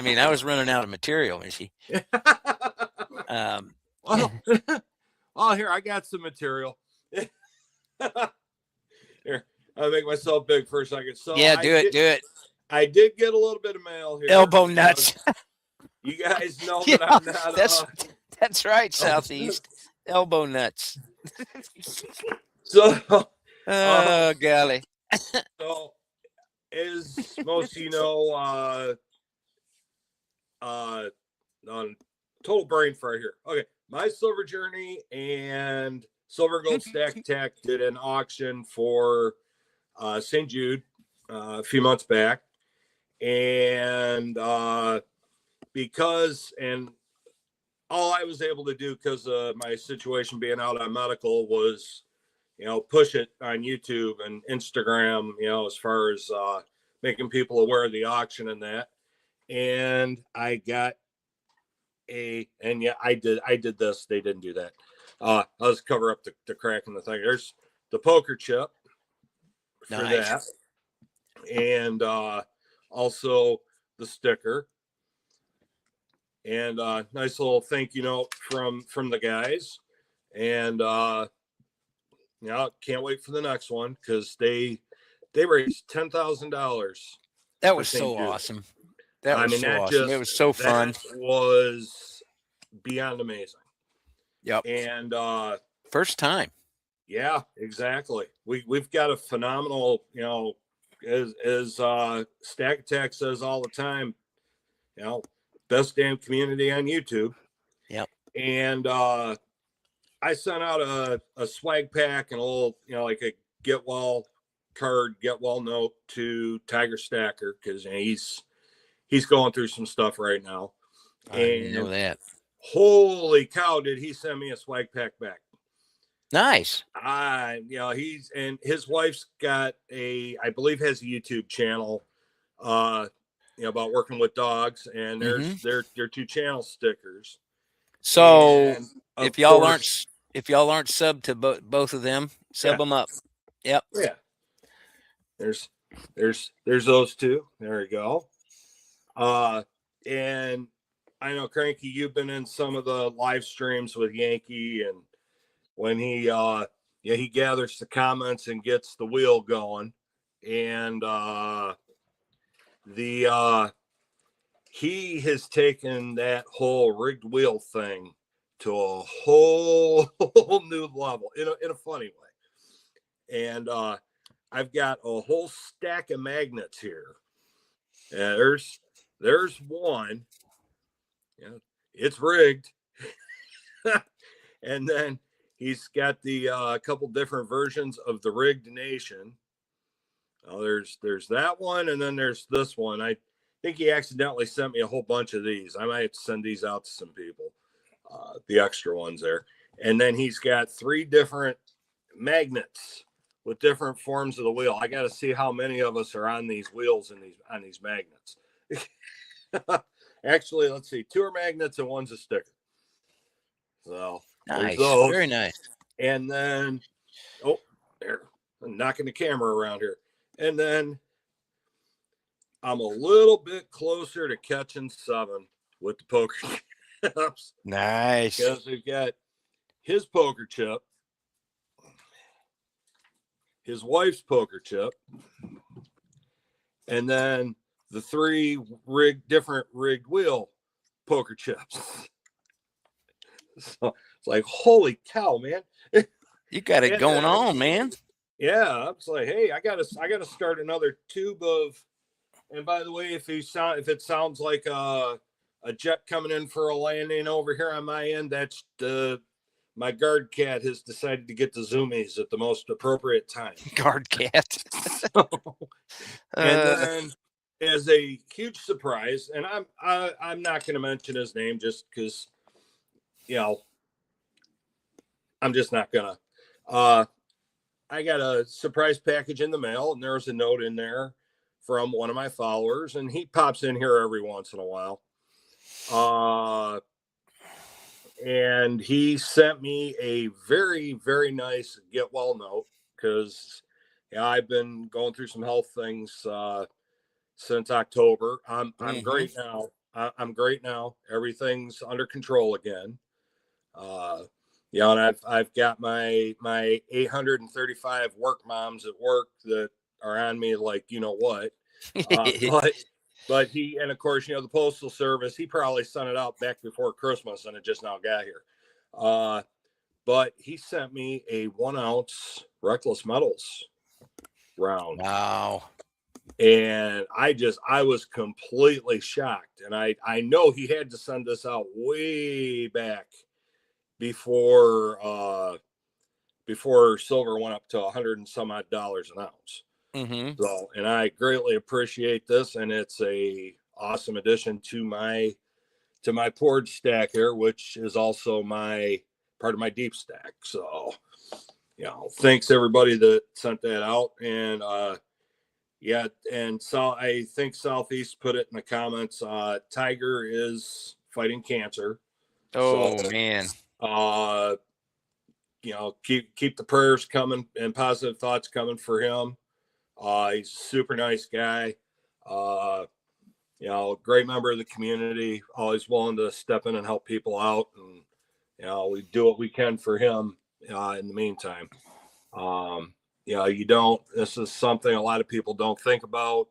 mean, I was running out of material, Michi. Oh, here, I got some material. Here, I'll make myself big for a second. So yeah, do it. I did get a little bit of mail here. Elbow nuts. You guys know that I'm not. That's right, Southeast. Elbow nuts. So, oh, golly. So, as most of you know, on total brain fry here. Okay, my silver journey and silver gold stack tech did an auction for St. Jude a few months back, and because all I was able to do because of my situation being out on medical was, push it on YouTube and Instagram, as far as making people aware of the auction and that. And I got I did this. They didn't do that. I'll just cover up the crack in the thing. There's the poker chip for that. And also the sticker. And nice little thank you note from the guys. And can't wait for the next one because they raised $10,000. That was so awesome. That was so awesome. It was so fun. That was beyond amazing. Yep. And first time. Yeah, exactly. We've got a phenomenal, as Stack Attack says all the time, best damn community on YouTube. Yep. And I sent out a swag pack and a little, like a get well card, get well note to Tiger Stacker because he's going through some stuff right now. I didn't know that. Holy cow, did he send me a swag pack back? Nice. He's and his wife's got I believe has a YouTube channel, about working with dogs, and there's their 2 channel stickers. So if y'all aren't subbed to both of them, sub them up. Yep. Yeah. There's those 2. There we go. And I know, Cranky, you've been in some of the live streams with Yankee and when he gathers the comments and gets the wheel going. And he has taken that whole rigged wheel thing to a whole new level in a funny way. And I've got a whole stack of magnets here. There's one. Yeah, it's rigged. And then he's got the couple different versions of the rigged nation. There's that one, and then there's this one. I think he accidentally sent me a whole bunch of these. I might have to send these out to some people, the extra ones there. And then he's got 3 different magnets with different forms of the wheel. I got to see how many of us are on these wheels and on these magnets. Actually, let's see. 2 are magnets and 1's a sticker. So nice, those. very nice. And then, there, I'm knocking the camera around here. And then I'm a little bit closer to catching 7 with the poker chips. Nice. Because we've got his poker chip, his wife's poker chip, and then the 3 different rigged wheel poker chips. So it's like, holy cow, man. You got it going on, man. Yeah, I was like, hey, I gotta start another tube of. And by the way, if it sounds like a jet coming in for a landing over here on my end, that's my guard cat has decided to get the zoomies at the most appropriate time. Guard cat. And then, as a huge surprise, and I'm not going to mention his name just because, I'm just not gonna. I got a surprise package in the mail, and there's a note in there from one of my followers, and he pops in here every once in a while. And he sent me a very, very nice get well note because I've been going through some health things since October. I'm great now. I'm great now. Everything's under control again. And I've got my 835 work moms at work that are on me like what. But he, and of course, the Postal Service, he probably sent it out back before Christmas and it just now got here. But he sent me a 1 ounce Reckless Metals round. Wow. And I was completely shocked. And I know he had to send this out way back before silver went up to $100 and some odd an ounce. Mm-hmm. So, and I greatly appreciate this, and it's a awesome addition to my porch stack here, which is also part of my deep stack. So, thanks everybody that sent that out. And and so I think Southeast put it in the comments. Tiger is fighting cancer. Oh, so, man. Keep the prayers coming and positive thoughts coming for him. He's a super nice guy. Great member of the community, always willing to step in and help people out. And, we do what we can for him in the meantime. This is something a lot of people don't think about,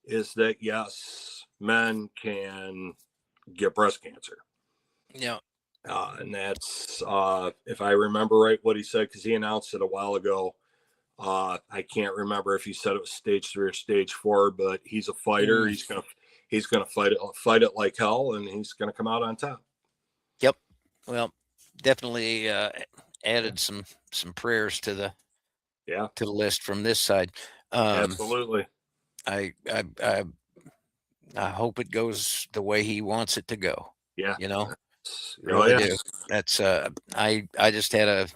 is that, yes, men can get breast cancer. Yeah. And that's, if I remember right what he said, because he announced it a while ago. I can't remember if he said it was stage 3 or stage 4, but he's a fighter. He's gonna fight it like hell, and he's gonna come out on top. Yep. Well, definitely added some prayers to the list from this side. Absolutely. I hope it goes the way he wants it to go. Yeah. Really do. That's I just had a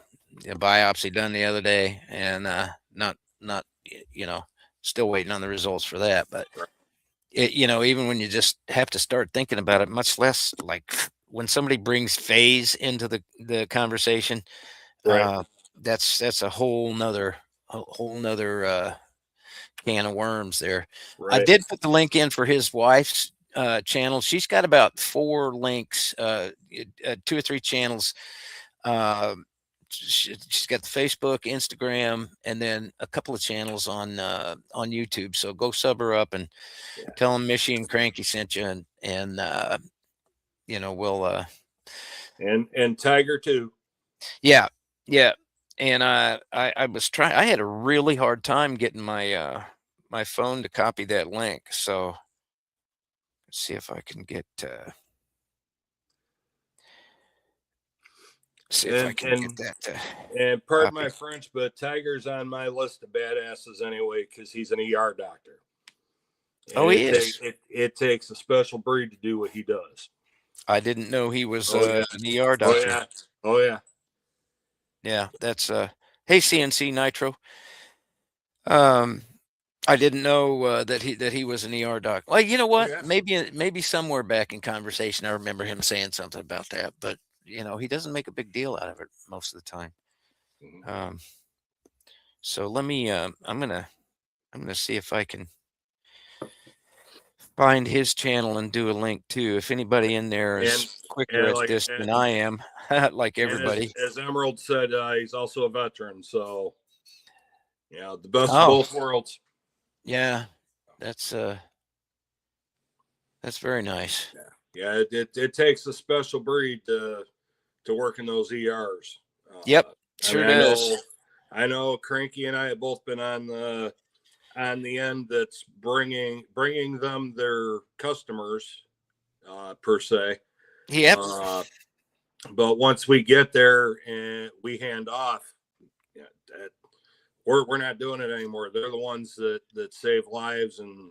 biopsy done the other day, and not still waiting on the results for that. But even when you just have to start thinking about it, much less like when somebody brings phase into the conversation, right. That's a whole nother can of worms there. Right. I did put the link in for his wife's channel. She's got about 4 links, 2 or 3 channels she's got the Facebook, Instagram, and then a couple of channels on YouTube. So go sub her up and tell them Michi and Cranky sent you, and we'll and Tiger too. yeah. And I was trying. I had a really hard time getting my my phone to copy that link. So let's see if I can get. See if I can get that. And pardon my French, but Tiger's on my list of badasses anyway because he's an ER doctor. And he is. It takes a special breed to do what he does. I didn't know he was an ER doctor. Oh yeah. Yeah, that's hey CNC Nitro. I didn't know that he was an ER doc. Well, you know what? Yeah. Maybe somewhere back in conversation I remember him saying something about that, but he doesn't make a big deal out of it most of the time. Mm-hmm. So let me I'm gonna see if I can find his channel and do a link too. If anybody in there is quicker at this than I am, like everybody. As Emerald said, he's also a veteran, so the best of both worlds. Yeah, that's very nice. Yeah, it takes a special breed to work in those ERs. Yep, sure does. I know Cranky and I have both been on the end that's bringing them their customers per se. Yep. But once we get there and we hand off, we're not doing it anymore. They're the ones that save lives, and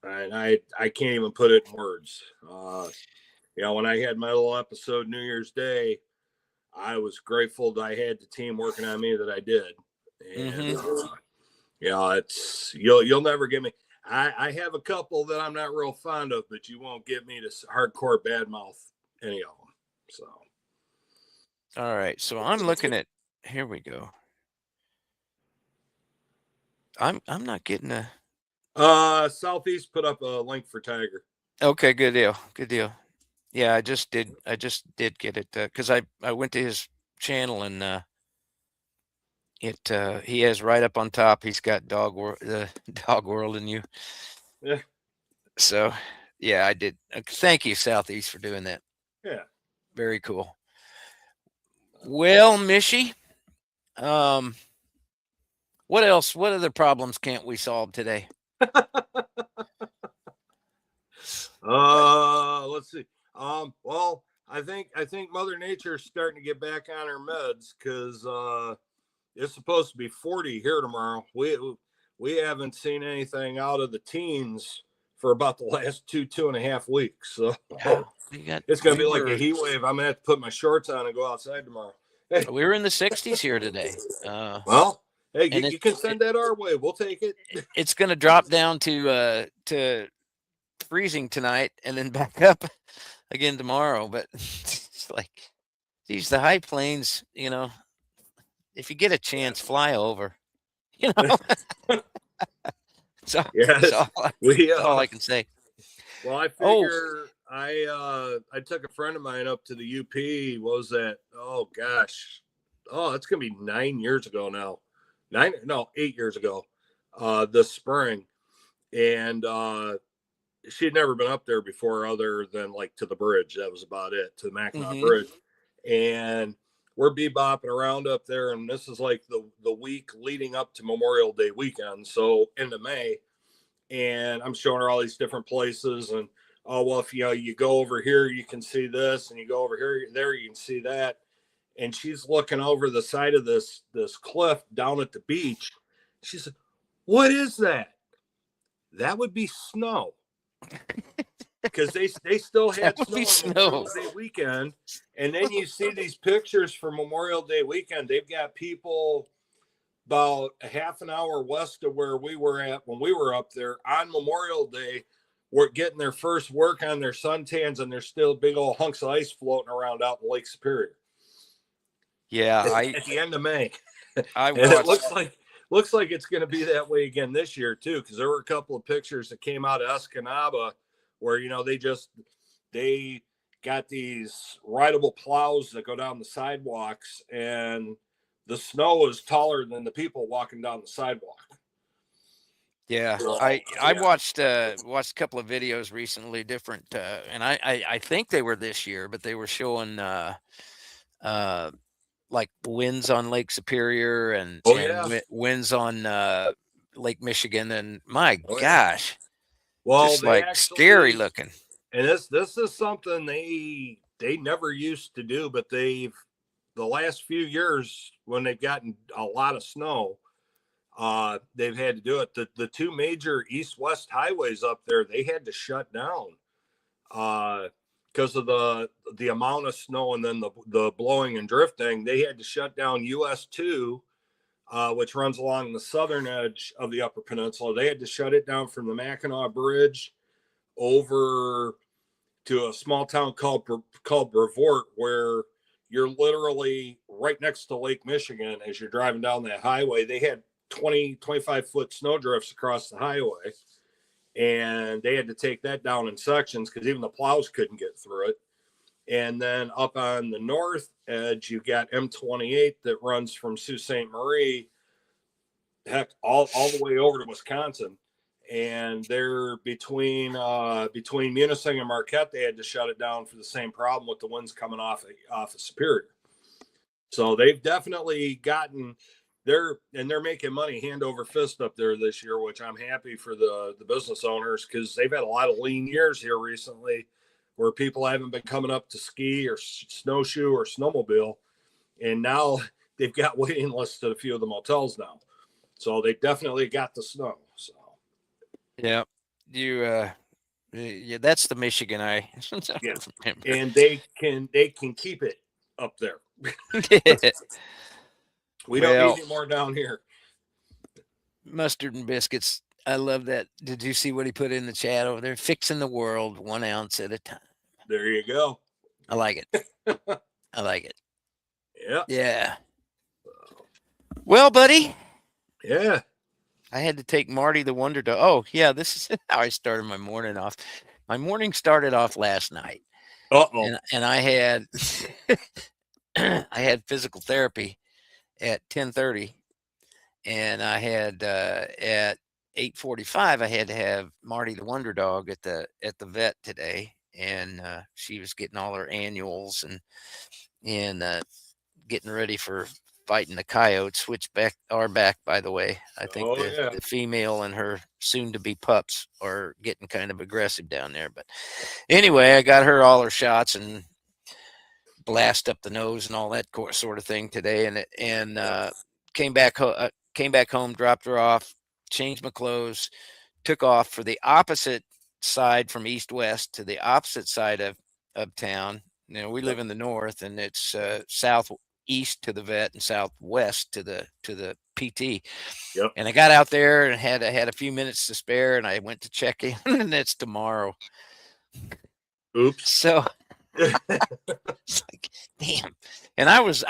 and I can't even put it in words. When I had my little episode New Year's Day, I was grateful that I had the team working on me that I did. And it's you'll never get me. I have a couple that I'm not real fond of, but you won't get me to hardcore badmouth any of them. So, all right. So I'm looking at. Here we go. I'm not getting a. Southeast put up a link for Tiger. Okay, good deal. Good deal. Yeah, I just did get it because I went to his channel and he has right up on top. He's got Dog World and you. Yeah. So yeah, I did. Thank you, Southeast, for doing that. Yeah. Very cool. Well, Michi, what else? What other problems can't we solve today? Let's see. Well, I think Mother Nature's starting to get back on her meds because it's supposed to be 40 here tomorrow. We haven't seen anything out of the teens for about the last 2.5 weeks. So it's gonna be like a heat wave. I'm gonna have to put my shorts on and go outside tomorrow. Hey. We were in the 60s here today. Well, hey, you can send that our way. We'll take it. It's gonna drop down to freezing tonight and then back up again tomorrow. But it's like, geez, the high plains, if you get a chance, fly over, So yes, that's all I can say. Well, I figure I took a friend of mine up to the UP. What was that? Oh gosh. Oh, it's gonna be 9 years ago now. 8 years ago. This spring. And she had never been up there before other than like to the bridge. That was about it, to the Mackinac Bridge. And we're bebopping around up there, and this is like the week leading up to Memorial Day weekend, so into May. And I'm showing her all these different places, and if you go over here, you can see this, and you go over here, there, you can see that. And she's looking over the side of this cliff down at the beach. She said, "What is that?" That would be snow. Because they still had snow on Memorial Day weekend. And then you see these pictures for Memorial Day weekend. They've got people about a half an hour west of where we were at when we were up there on Memorial Day. We're getting their first work on their suntans, and there's still big old hunks of ice floating around out in Lake Superior. Yeah, at the end of May. And it looks like it's going to be that way again this year too, because there were a couple of pictures that came out of Escanaba where they got these rideable plows that go down the sidewalks, and the snow is taller than the people walking down the sidewalk. Yeah, So, I watched a couple of videos recently, different, and I think they were this year, but they were showing like winds on Lake Superior and oh yeah, winds on Lake Michigan, and my oh yeah. gosh, Well, just they like scary actually, looking. and this is something they never used to do, but they've the last few years when they've gotten a lot of snow, they've had to do it. The two major east-west highways up there, they had to shut down because of the amount of snow and then the blowing and drifting. They had to shut down US 2, which runs along the southern edge of the Upper Peninsula. They had to shut it down from the Mackinac Bridge over to a small town called Brevoort, where you're literally right next to Lake Michigan as you're driving down that highway. They had 25-foot snow drifts across the highway, and they had to take that down in sections because even the plows couldn't get through it. And then up on the north edge, you got M28 that runs from Sault Ste. Marie, heck, all the way over to Wisconsin. And they're between Munising and Marquette, they had to shut it down for the same problem with the winds coming off of Superior. So they've definitely gotten they're making money hand over fist up there this year, which I'm happy for the business owners, because they've had a lot of lean years here recently where people haven't been coming up to ski or snowshoe or snowmobile, and now they've got waiting lists at a few of the motels now. So they definitely got the snow. So Yeah, yeah, that's the Michigan I yeah, remember. and they can keep it up there. We don't need any more down here. Mustard and biscuits. I love that. Did you see what he put in the chat over there? Fixing the world 1 ounce at a time. There you go. I like it. I like it. Yeah. Yeah. Well, buddy. Yeah. I had to take Marty the Wonder Dog. Oh, yeah. This is how I started my morning off. My morning started off last night. Uh-oh. And I had I had physical therapy at 10:30, and I had at 8:45 I had to have Marty the Wonder Dog at the vet today, and she was getting all her annuals and getting ready for fighting the coyotes, which are back, by the way. I think the female and her soon-to-be pups are getting kind of aggressive down there. But anyway, I got her all her shots and blast up the nose and all that sort of thing today, and came back home, dropped her off, changed my clothes, took off for the opposite side from east-west to the opposite side of town. You know, we live in the north, and it's southeast to the vet and southwest to the PT. Yep. And I got out there and had a few minutes to spare, and I went to check in, and it's tomorrow. Oops. So it's like, damn. And I was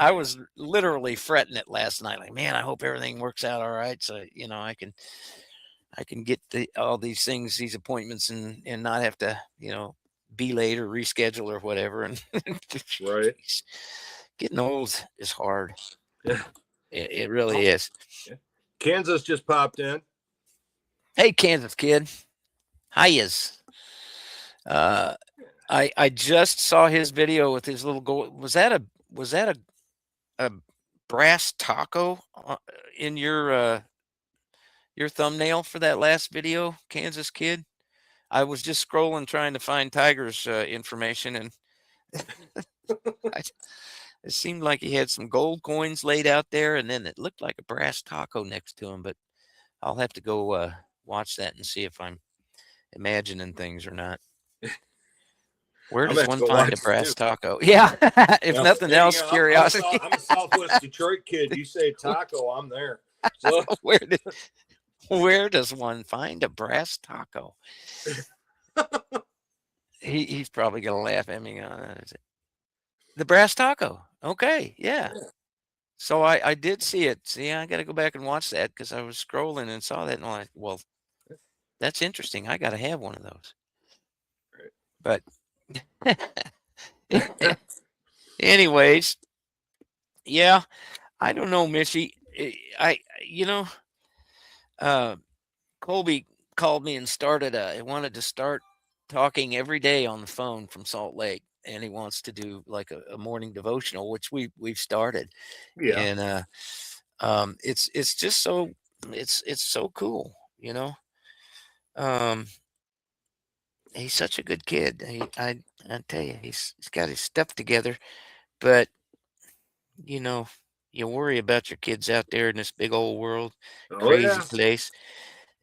literally fretting it last night. Like, man, I hope everything works out all right. So, you know, I can get all these things, these appointments, and not have to, you know, be late or reschedule or whatever. And right. Getting old is hard. Yeah. It really is. Yeah. Kansas just popped in. Hey, Kansas kid. Highs. I just saw his video with his little goal. Was that a brass taco in your thumbnail for that last video, Kansas kid? I was just scrolling trying to find Tiger's information, and it seemed like he had some gold coins laid out there, and then it looked like a brass taco next to him. But I'll have to go watch that and see if I'm imagining things or not. Where does one find a brass taco? Yeah, if nothing else, curiosity. I'm a Southwest Detroit kid. You say taco, I'm there. So. Where does one find a brass taco? He's probably gonna laugh at me. The brass taco. Okay, yeah. So I did see it. See, I got to go back and watch that because I was scrolling and saw that, and I'm like, well, that's interesting. I got to have one of those. But Anyways, yeah, I don't know, Michi. You know, uh, Colby called me and he wanted to start talking every day on the phone from Salt Lake, and he wants to do like a morning devotional, which we've started, Yeah. and it's just so it's so cool, you know. Um, he's such a good kid. I tell you, he's got his stuff together, but you know, you worry about your kids out there in this big old world, Oh crazy yeah. place,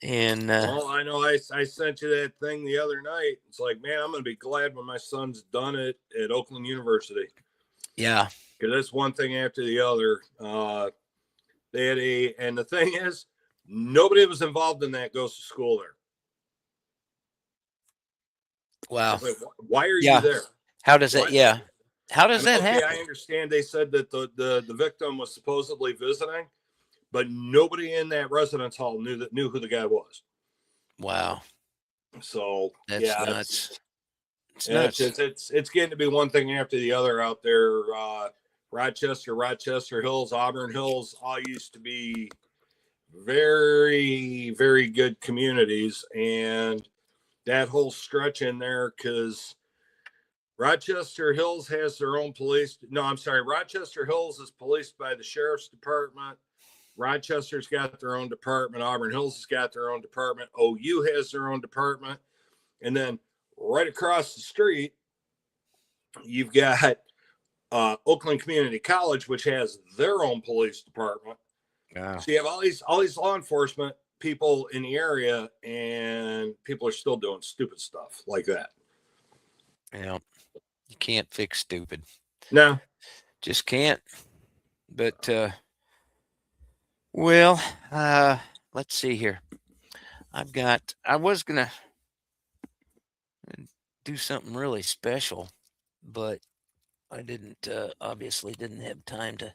and Well, I know I sent you that thing the other night. It's like, man, I'm going to be glad when my son's done it at Oakland University. yeah, Because that's one thing after the other. They had and the thing is, nobody that was involved in that goes to school there. I wow, was like, why are you yeah. there? How does that? What? Yeah, how I does mean, that okay, I happen? understand they said that the victim was supposedly visiting, but nobody in that residence hall knew who the guy was. Wow, So that's yeah, nuts. It's nuts. it's getting to be one thing after the other out there. Rochester Hills, Auburn Hills, all used to be very, very good communities, and that whole stretch in there, because Rochester Hills has their own police. No, I'm sorry. Rochester Hills is policed by the sheriff's department. Rochester's got their own department. Auburn Hills has got their own department. OU has their own department. And then right across the street, you've got Oakland Community College, which has their own police department. Wow. So you have all these law enforcement people in the area, and people are still doing stupid stuff like that. Yeah, you can't fix stupid. No. Just can't. But well, let's see here. I was gonna do something really special, but I didn't. Obviously, didn't have time to.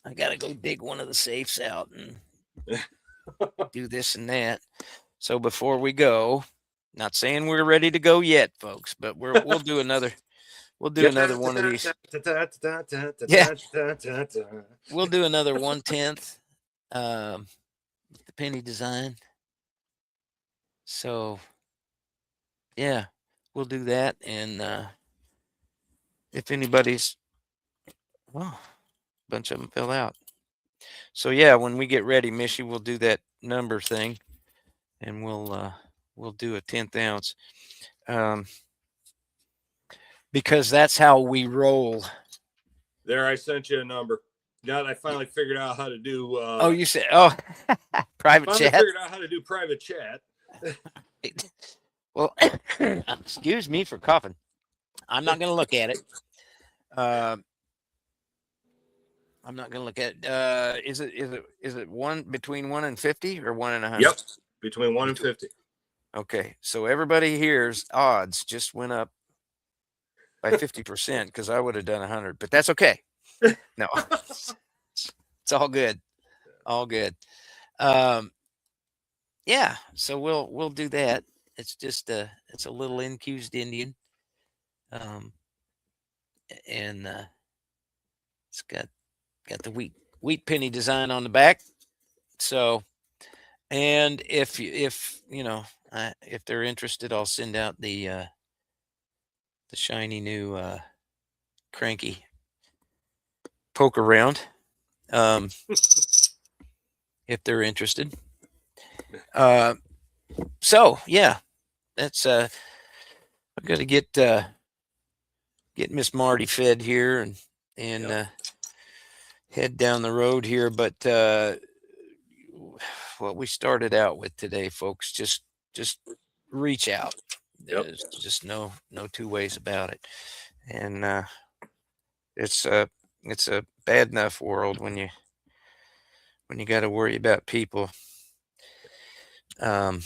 I gotta go dig one of the safes out and do this and that. So before we go, not saying we're ready to go yet, folks, but we'll do another. We'll do another one of these. Yeah, we'll do another 1/10. The penny design. So yeah, we'll do that. And if anybody's, well, a bunch of them fell out. So yeah, when we get ready, Michi, we'll do that number thing, and we'll do a 10th ounce, because that's how we roll. There, I sent you a number. Now that I finally figured out how to do. Oh, you said, oh, private Finally chat. figured out how to do private chat. Well, excuse me for coughing. I'm not going to look at it. I'm not going to look at it. Is it one between 1 and 50 or 1 and 100? Yep, between 1 and 50. Okay, so everybody here's odds just went up by 50% because I would have done 100, but that's okay. No, it's all good, all good. Yeah, so we'll do that. It's just it's a little incused Indian, and it's got the wheat penny design on the back. So, and if you know, if they're interested, I'll send out the shiny new Cranky poke around, if they're interested. So yeah, that's I've got to get Miss Marty fed here and Yep. head down the road here. But what we started out with today, folks, just reach out. Yep. There's just no two ways about it. And it's a bad enough world when you got to worry about people. And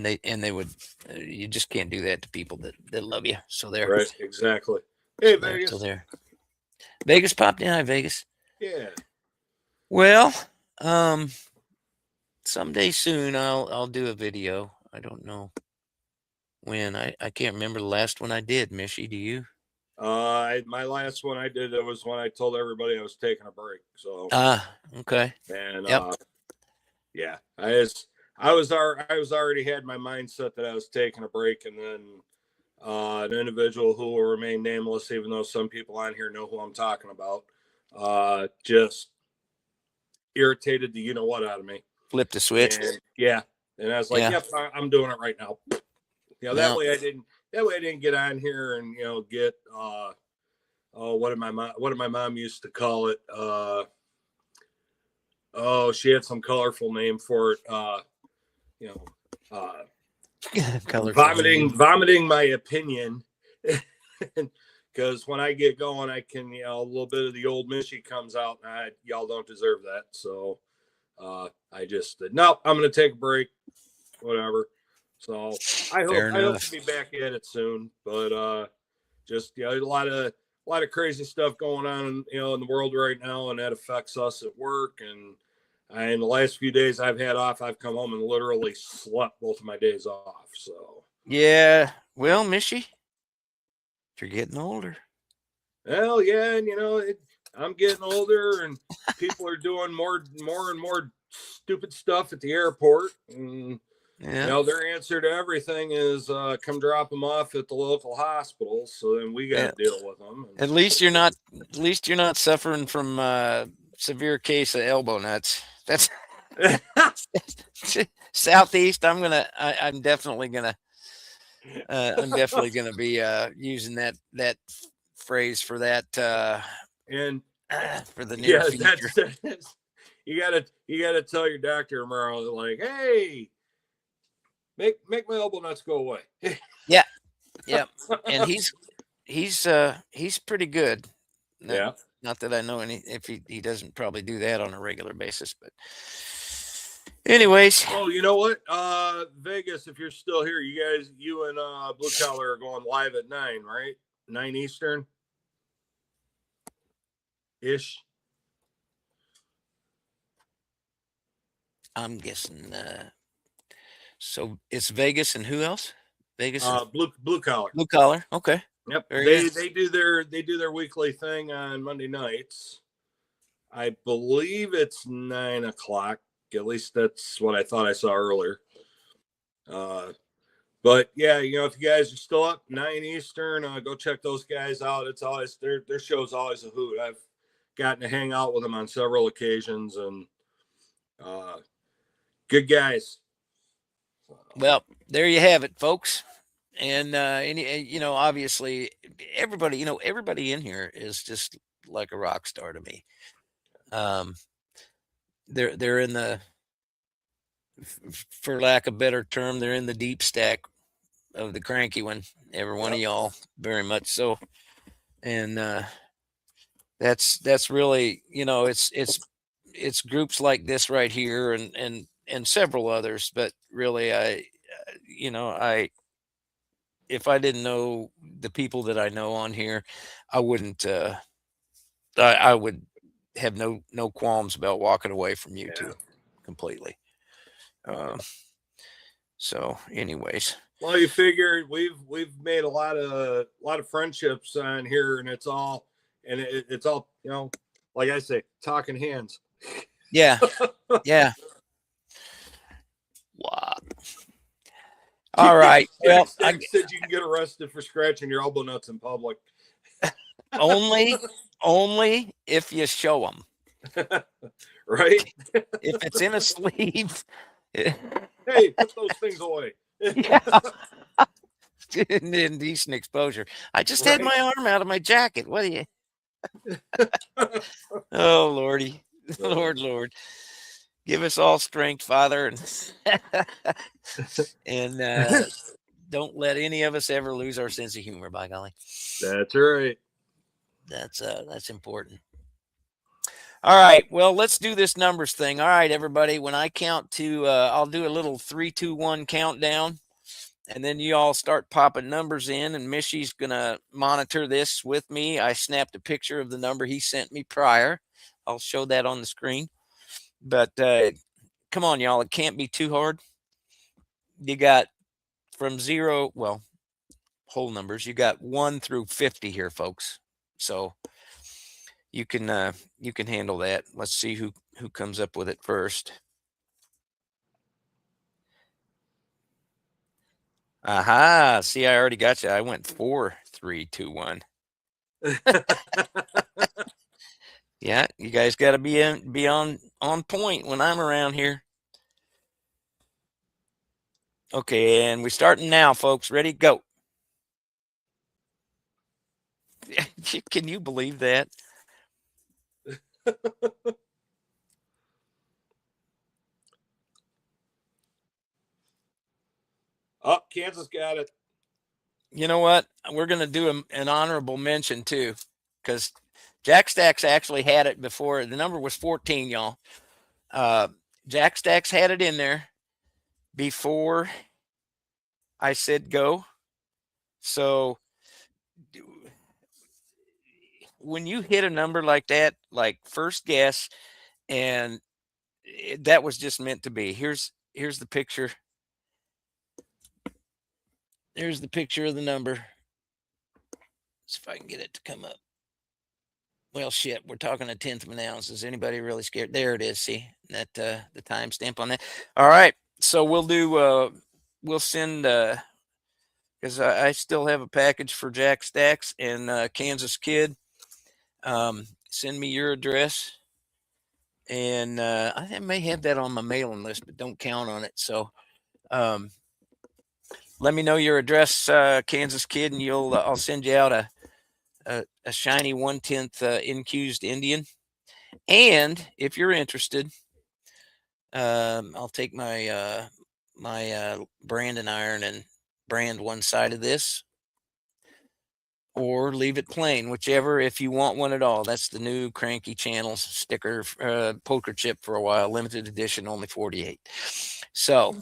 they would, you just can't do that to people that love you. So there. Right. Exactly. Hey, So there. Vegas. So there. Vegas popped in. Hi, Vegas. Yeah. Well, someday soon I'll do a video. I don't know when I can't remember the last one I did. Michi, do you? My last one I did, it was when I told everybody I was taking a break. So, Okay. and Yep. yeah, I was already had my mindset that I was taking a break, and then an individual who will remain nameless, even though some people on here know who I'm talking about, just irritated the you know what out of me. Flip the switch. And yeah, and I was like, Yeah. "Yep, I'm doing it right now." That Well, way I didn't get on here and get what did my mom used to call it? Oh, she had some colorful name for it. You know, colorful name. vomiting my opinion. Because when I get going, I can, a little bit of the old Michi comes out, and y'all don't deserve that. So I just said, no, I'm going to take a break, whatever. So I hope to be back at it soon. But just a lot of crazy stuff going on, in the world right now, and that affects us at work. And in the last few days I've had off, I've come home and literally slept both of my days off. So yeah. Well, Michi, you're getting older. well, yeah, and I'm getting older, and people are doing more and more stupid stuff at the airport. And yeah. their answer to everything is come drop them off at the local hospital. So then we got to deal with them. At least you're not suffering from severe case of elbow nuts. That's Southeast. I'm definitely gonna be using that phrase for that and for the near future. You gotta tell your doctor tomorrow, like, hey, make my elbow nuts go away. Yeah. And he's pretty good. Not that I know if he doesn't probably do that on a regular basis, but anyways. Oh, you know what? Vegas, if you're still here, you and Blue Collar are going live at 9, right? 9 Eastern ish. I'm guessing so it's Vegas and who else? Vegas and Blue Collar. Blue Collar. Okay. Yep. They do their weekly thing on Monday nights. I believe it's 9 o'clock. At least that's what I thought I saw earlier. But yeah, if you guys are still up 9 Eastern, go check those guys out. It's always their show's always a hoot. I've gotten to hang out with them on several occasions, and good guys. Well, there you have it, folks. And obviously everybody in here is just like a rock star to me. They're in the, for lack of a better term, they're in the deep stack of the cranky one. Every one of y'all, very much so. And that's really, it's groups like this right here and several others, but really if I didn't know the people that I know on here, I wouldn't I would have no qualms about walking away from you two completely. So anyways, well, you figure we've made a lot of friendships on here, and it's all like I say, talking hands. Yeah. Wow. All right. Well, I said you can get arrested for scratching your elbow nuts in public. only if you show them. Right? If it's in a sleeve. Hey, put those things away. Yeah. Indecent exposure. I just had my arm out of my jacket. What are you? Oh, Lordy. Lord. Give us all strength, Father, and don't let any of us ever lose our sense of humor, by golly. That's right. That's important. All right. Well, let's do this numbers thing. All right, everybody. When I count to, I'll do a little 3, 2, 1 countdown, and then you all start popping numbers in, and Michi's going to monitor this with me. I snapped a picture of the number he sent me prior. I'll show that on the screen. But come on, y'all. It can't be too hard. You got from 0, well, whole numbers. You got 1 through 50 here, folks. So you can handle that. Let's see who comes up with it first. Aha! See, I already got you. I went 4, 3, 2, 1. Yeah, you guys got to be on point when I'm around here. Okay, and we're starting now, folks. Ready, go. Can you believe that? Oh, Kansas got it. You know what? We're going to do an honorable mention too, because Jack Stacks actually had it before. The number was 14, y'all. Jack Stacks had it in there before I said go. So when you hit a number like that, like first guess, and that was just meant to be. Here's the picture. There's the picture of the number. See if I can get it to come up. Well, shit, we're talking a tenth of an ounce. Is anybody really scared? There it is. See that the timestamp on that. All right, so we'll do. We'll send because I still have a package for Jack Stacks and Kansas Kid. Send me your address, and I may have that on my mailing list, but don't count on it. So let me know your address, Kansas Kid, and I'll send you out a shiny 1/10 infused Indian. And if you're interested, I'll take my branding iron and brand one side of this, or leave it plain, whichever. If you want one at all, that's the new Cranky Channel sticker, poker chip for a while, limited edition, only 48. So,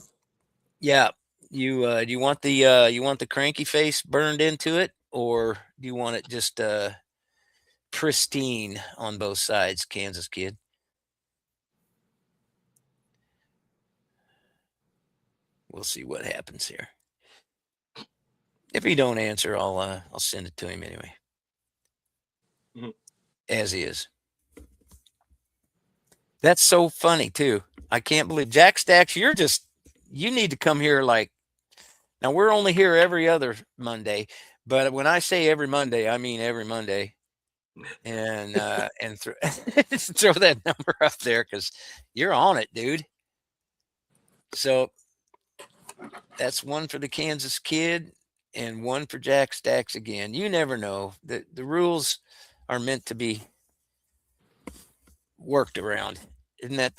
yeah, you do you want the cranky face burned into it, or do you want it just pristine on both sides, Kansas Kid? We'll see what happens here. If he don't answer, I'll send it to him anyway. Mm-hmm. As is. That's so funny too. I can't believe Jack Stacks. You need to come here. Like, now we're only here every other Monday, but when I say every Monday, I mean every Monday. And throw that number up there because you're on it, dude. So that's one for the Kansas Kid and one for Jack Stacks again. You never know. The rules are meant to be worked around. Isn't that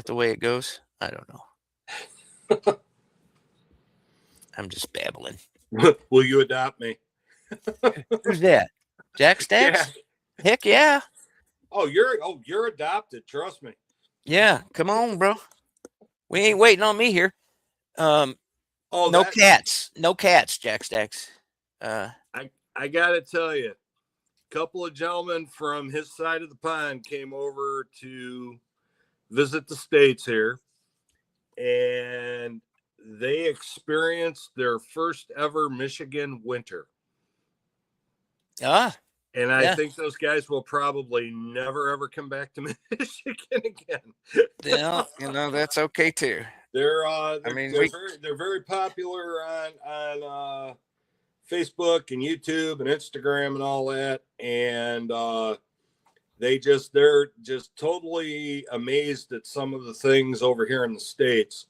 the way it goes? I don't know. I'm just babbling. Will you adopt me? Who's that? Jack Stacks? Yeah. Heck yeah. Oh, you're adopted. Trust me. Yeah, come on, bro. We ain't waiting on me here. No cats, Jack Stacks. I gotta tell you, a couple of gentlemen from his side of the pond came over to visit the States here, and they experienced their first ever Michigan winter. And I think those guys will probably never ever come back to Michigan again. Yeah, that's okay too. They're very popular on Facebook and YouTube and Instagram and all that, and they're just totally amazed at some of the things over here in the States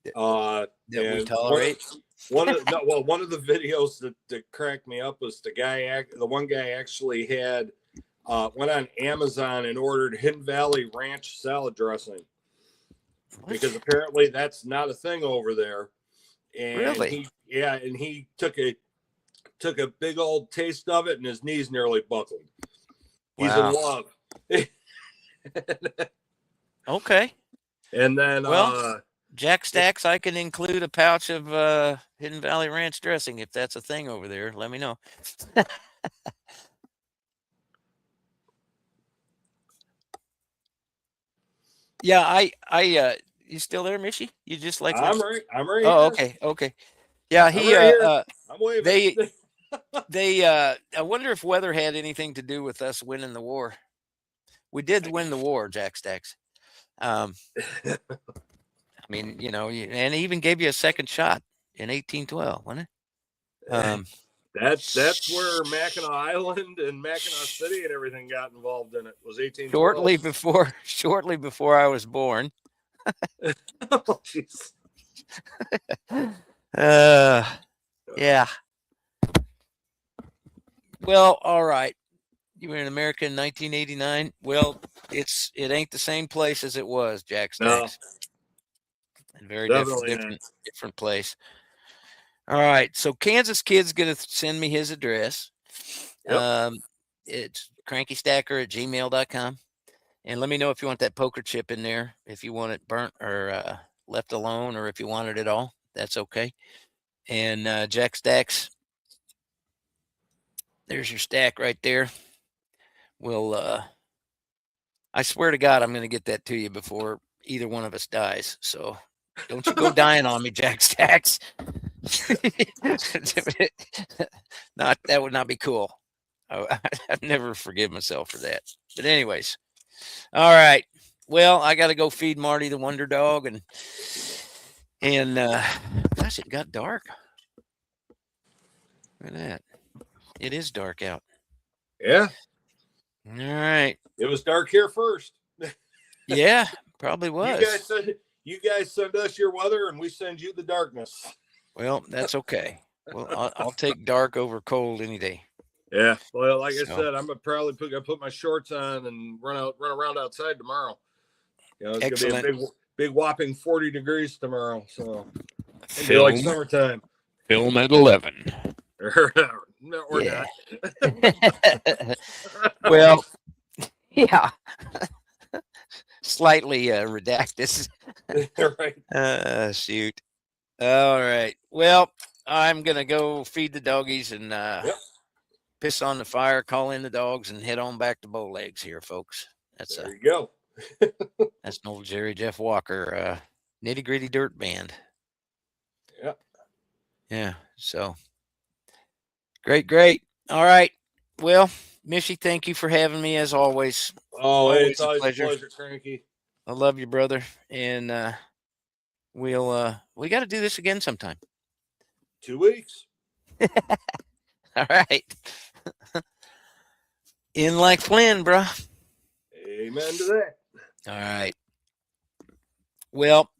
that we tolerate. One of the videos that cracked me up was the one guy actually had went on Amazon and ordered Hidden Valley Ranch salad dressing. What? Because apparently that's not a thing over there. And really? He took a big old taste of it and his knees nearly buckled. He's in love. Okay. And then Jack Stacks, I can include a pouch of Hidden Valley Ranch dressing if that's a thing over there. Let me know. Yeah, You still there, Michi? You just like I'm right Oh, here. okay, okay. Yeah, I'm he right here. I'm waving. they I wonder if weather had anything to do with us winning the war. We did win the war, Jack Stacks. I mean, and he even gave you a second shot in 1812, wasn't it? That's where Mackinac Island and Mackinac City and everything got involved in it. Was 1812. Shortly before I was born. Oh, jeez. Yeah. Well, all right. You were in America in 1989. Well, it ain't the same place as it was, Jack Stacks. No, Very definitely different place. All right. So Kansas Kid's gonna send me his address. Yep. It's crankystacker@gmail.com. And let me know if you want that poker chip in there, if you want it burnt or left alone, or if you wanted it all. That's okay. And Jack Stacks, there's your stack right there. Well, I swear to God, I'm going to get that to you before either one of us dies. So don't you go dying on me, Jack Stacks. That would not be cool. I'd never forgive myself for that. But anyways, all right. Well, I got to go feed Marty the Wonder Dog, and gosh, it got dark. Look at that. It is dark out. Yeah. All right. It was dark here first. Yeah, probably was. You guys send us your weather, and we send you the darkness. Well, that's okay. Well, I'll take dark over cold any day. Yeah. Well, like I said, I'm gonna probably put my shorts on and run around outside tomorrow. It's Excellent. gonna be a big whopping 40 degrees tomorrow. So it'll be like summertime. Film at 11. or Yeah. not. Well, yeah. Slightly redacted. Right. Shoot. All right. Well, I'm gonna go feed the doggies and piss on the fire, call in the dogs, and head on back to Bowlegs here, folks. There you go. That's an old Jerry Jeff Walker nitty gritty dirt band. Yeah. Yeah. So great. All right. Well, Michi, thank you for having me as always. Oh, it's always a pleasure, Cranky. I love you, brother. And we got to do this again sometime. 2 weeks. All right. In like Flynn, bro. Amen to that. All right. Well,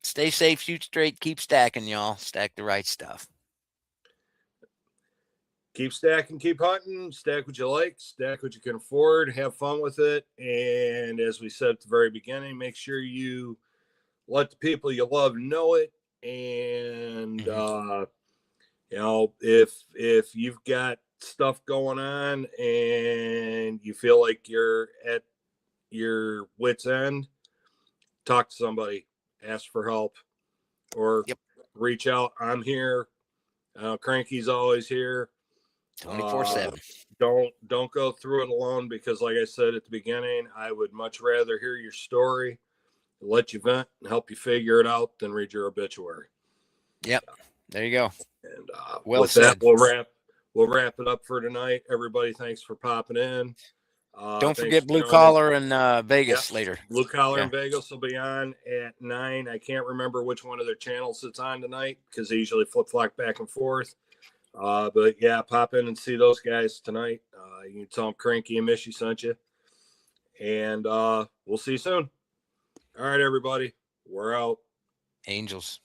stay safe, shoot straight, keep stacking, y'all. Stack the right stuff. Keep stacking, keep hunting, stack what you like, stack what you can afford, have fun with it. And as we said at the very beginning, make sure you let the people you love know it. And, if you've got stuff going on and you feel like you're at your wit's end, talk to somebody, ask for help, or reach out. I'm here. Cranky's always here. 24/7. Don't go through it alone, because like I said at the beginning, I would much rather hear your story, let you vent and help you figure it out, than read your obituary. Yep. There you go. And well said. That, we'll wrap it up for tonight. Everybody, thanks for popping in. Don't forget Blue Collar in Vegas later. Blue Collar in Vegas will be on at 9. I can't remember which one of their channels it's on tonight, because they usually flip-flop back and forth. But yeah, pop in and see those guys tonight. You can tell them Cranky and Michi sent you. And we'll see you soon. All right, everybody. We're out. Angels.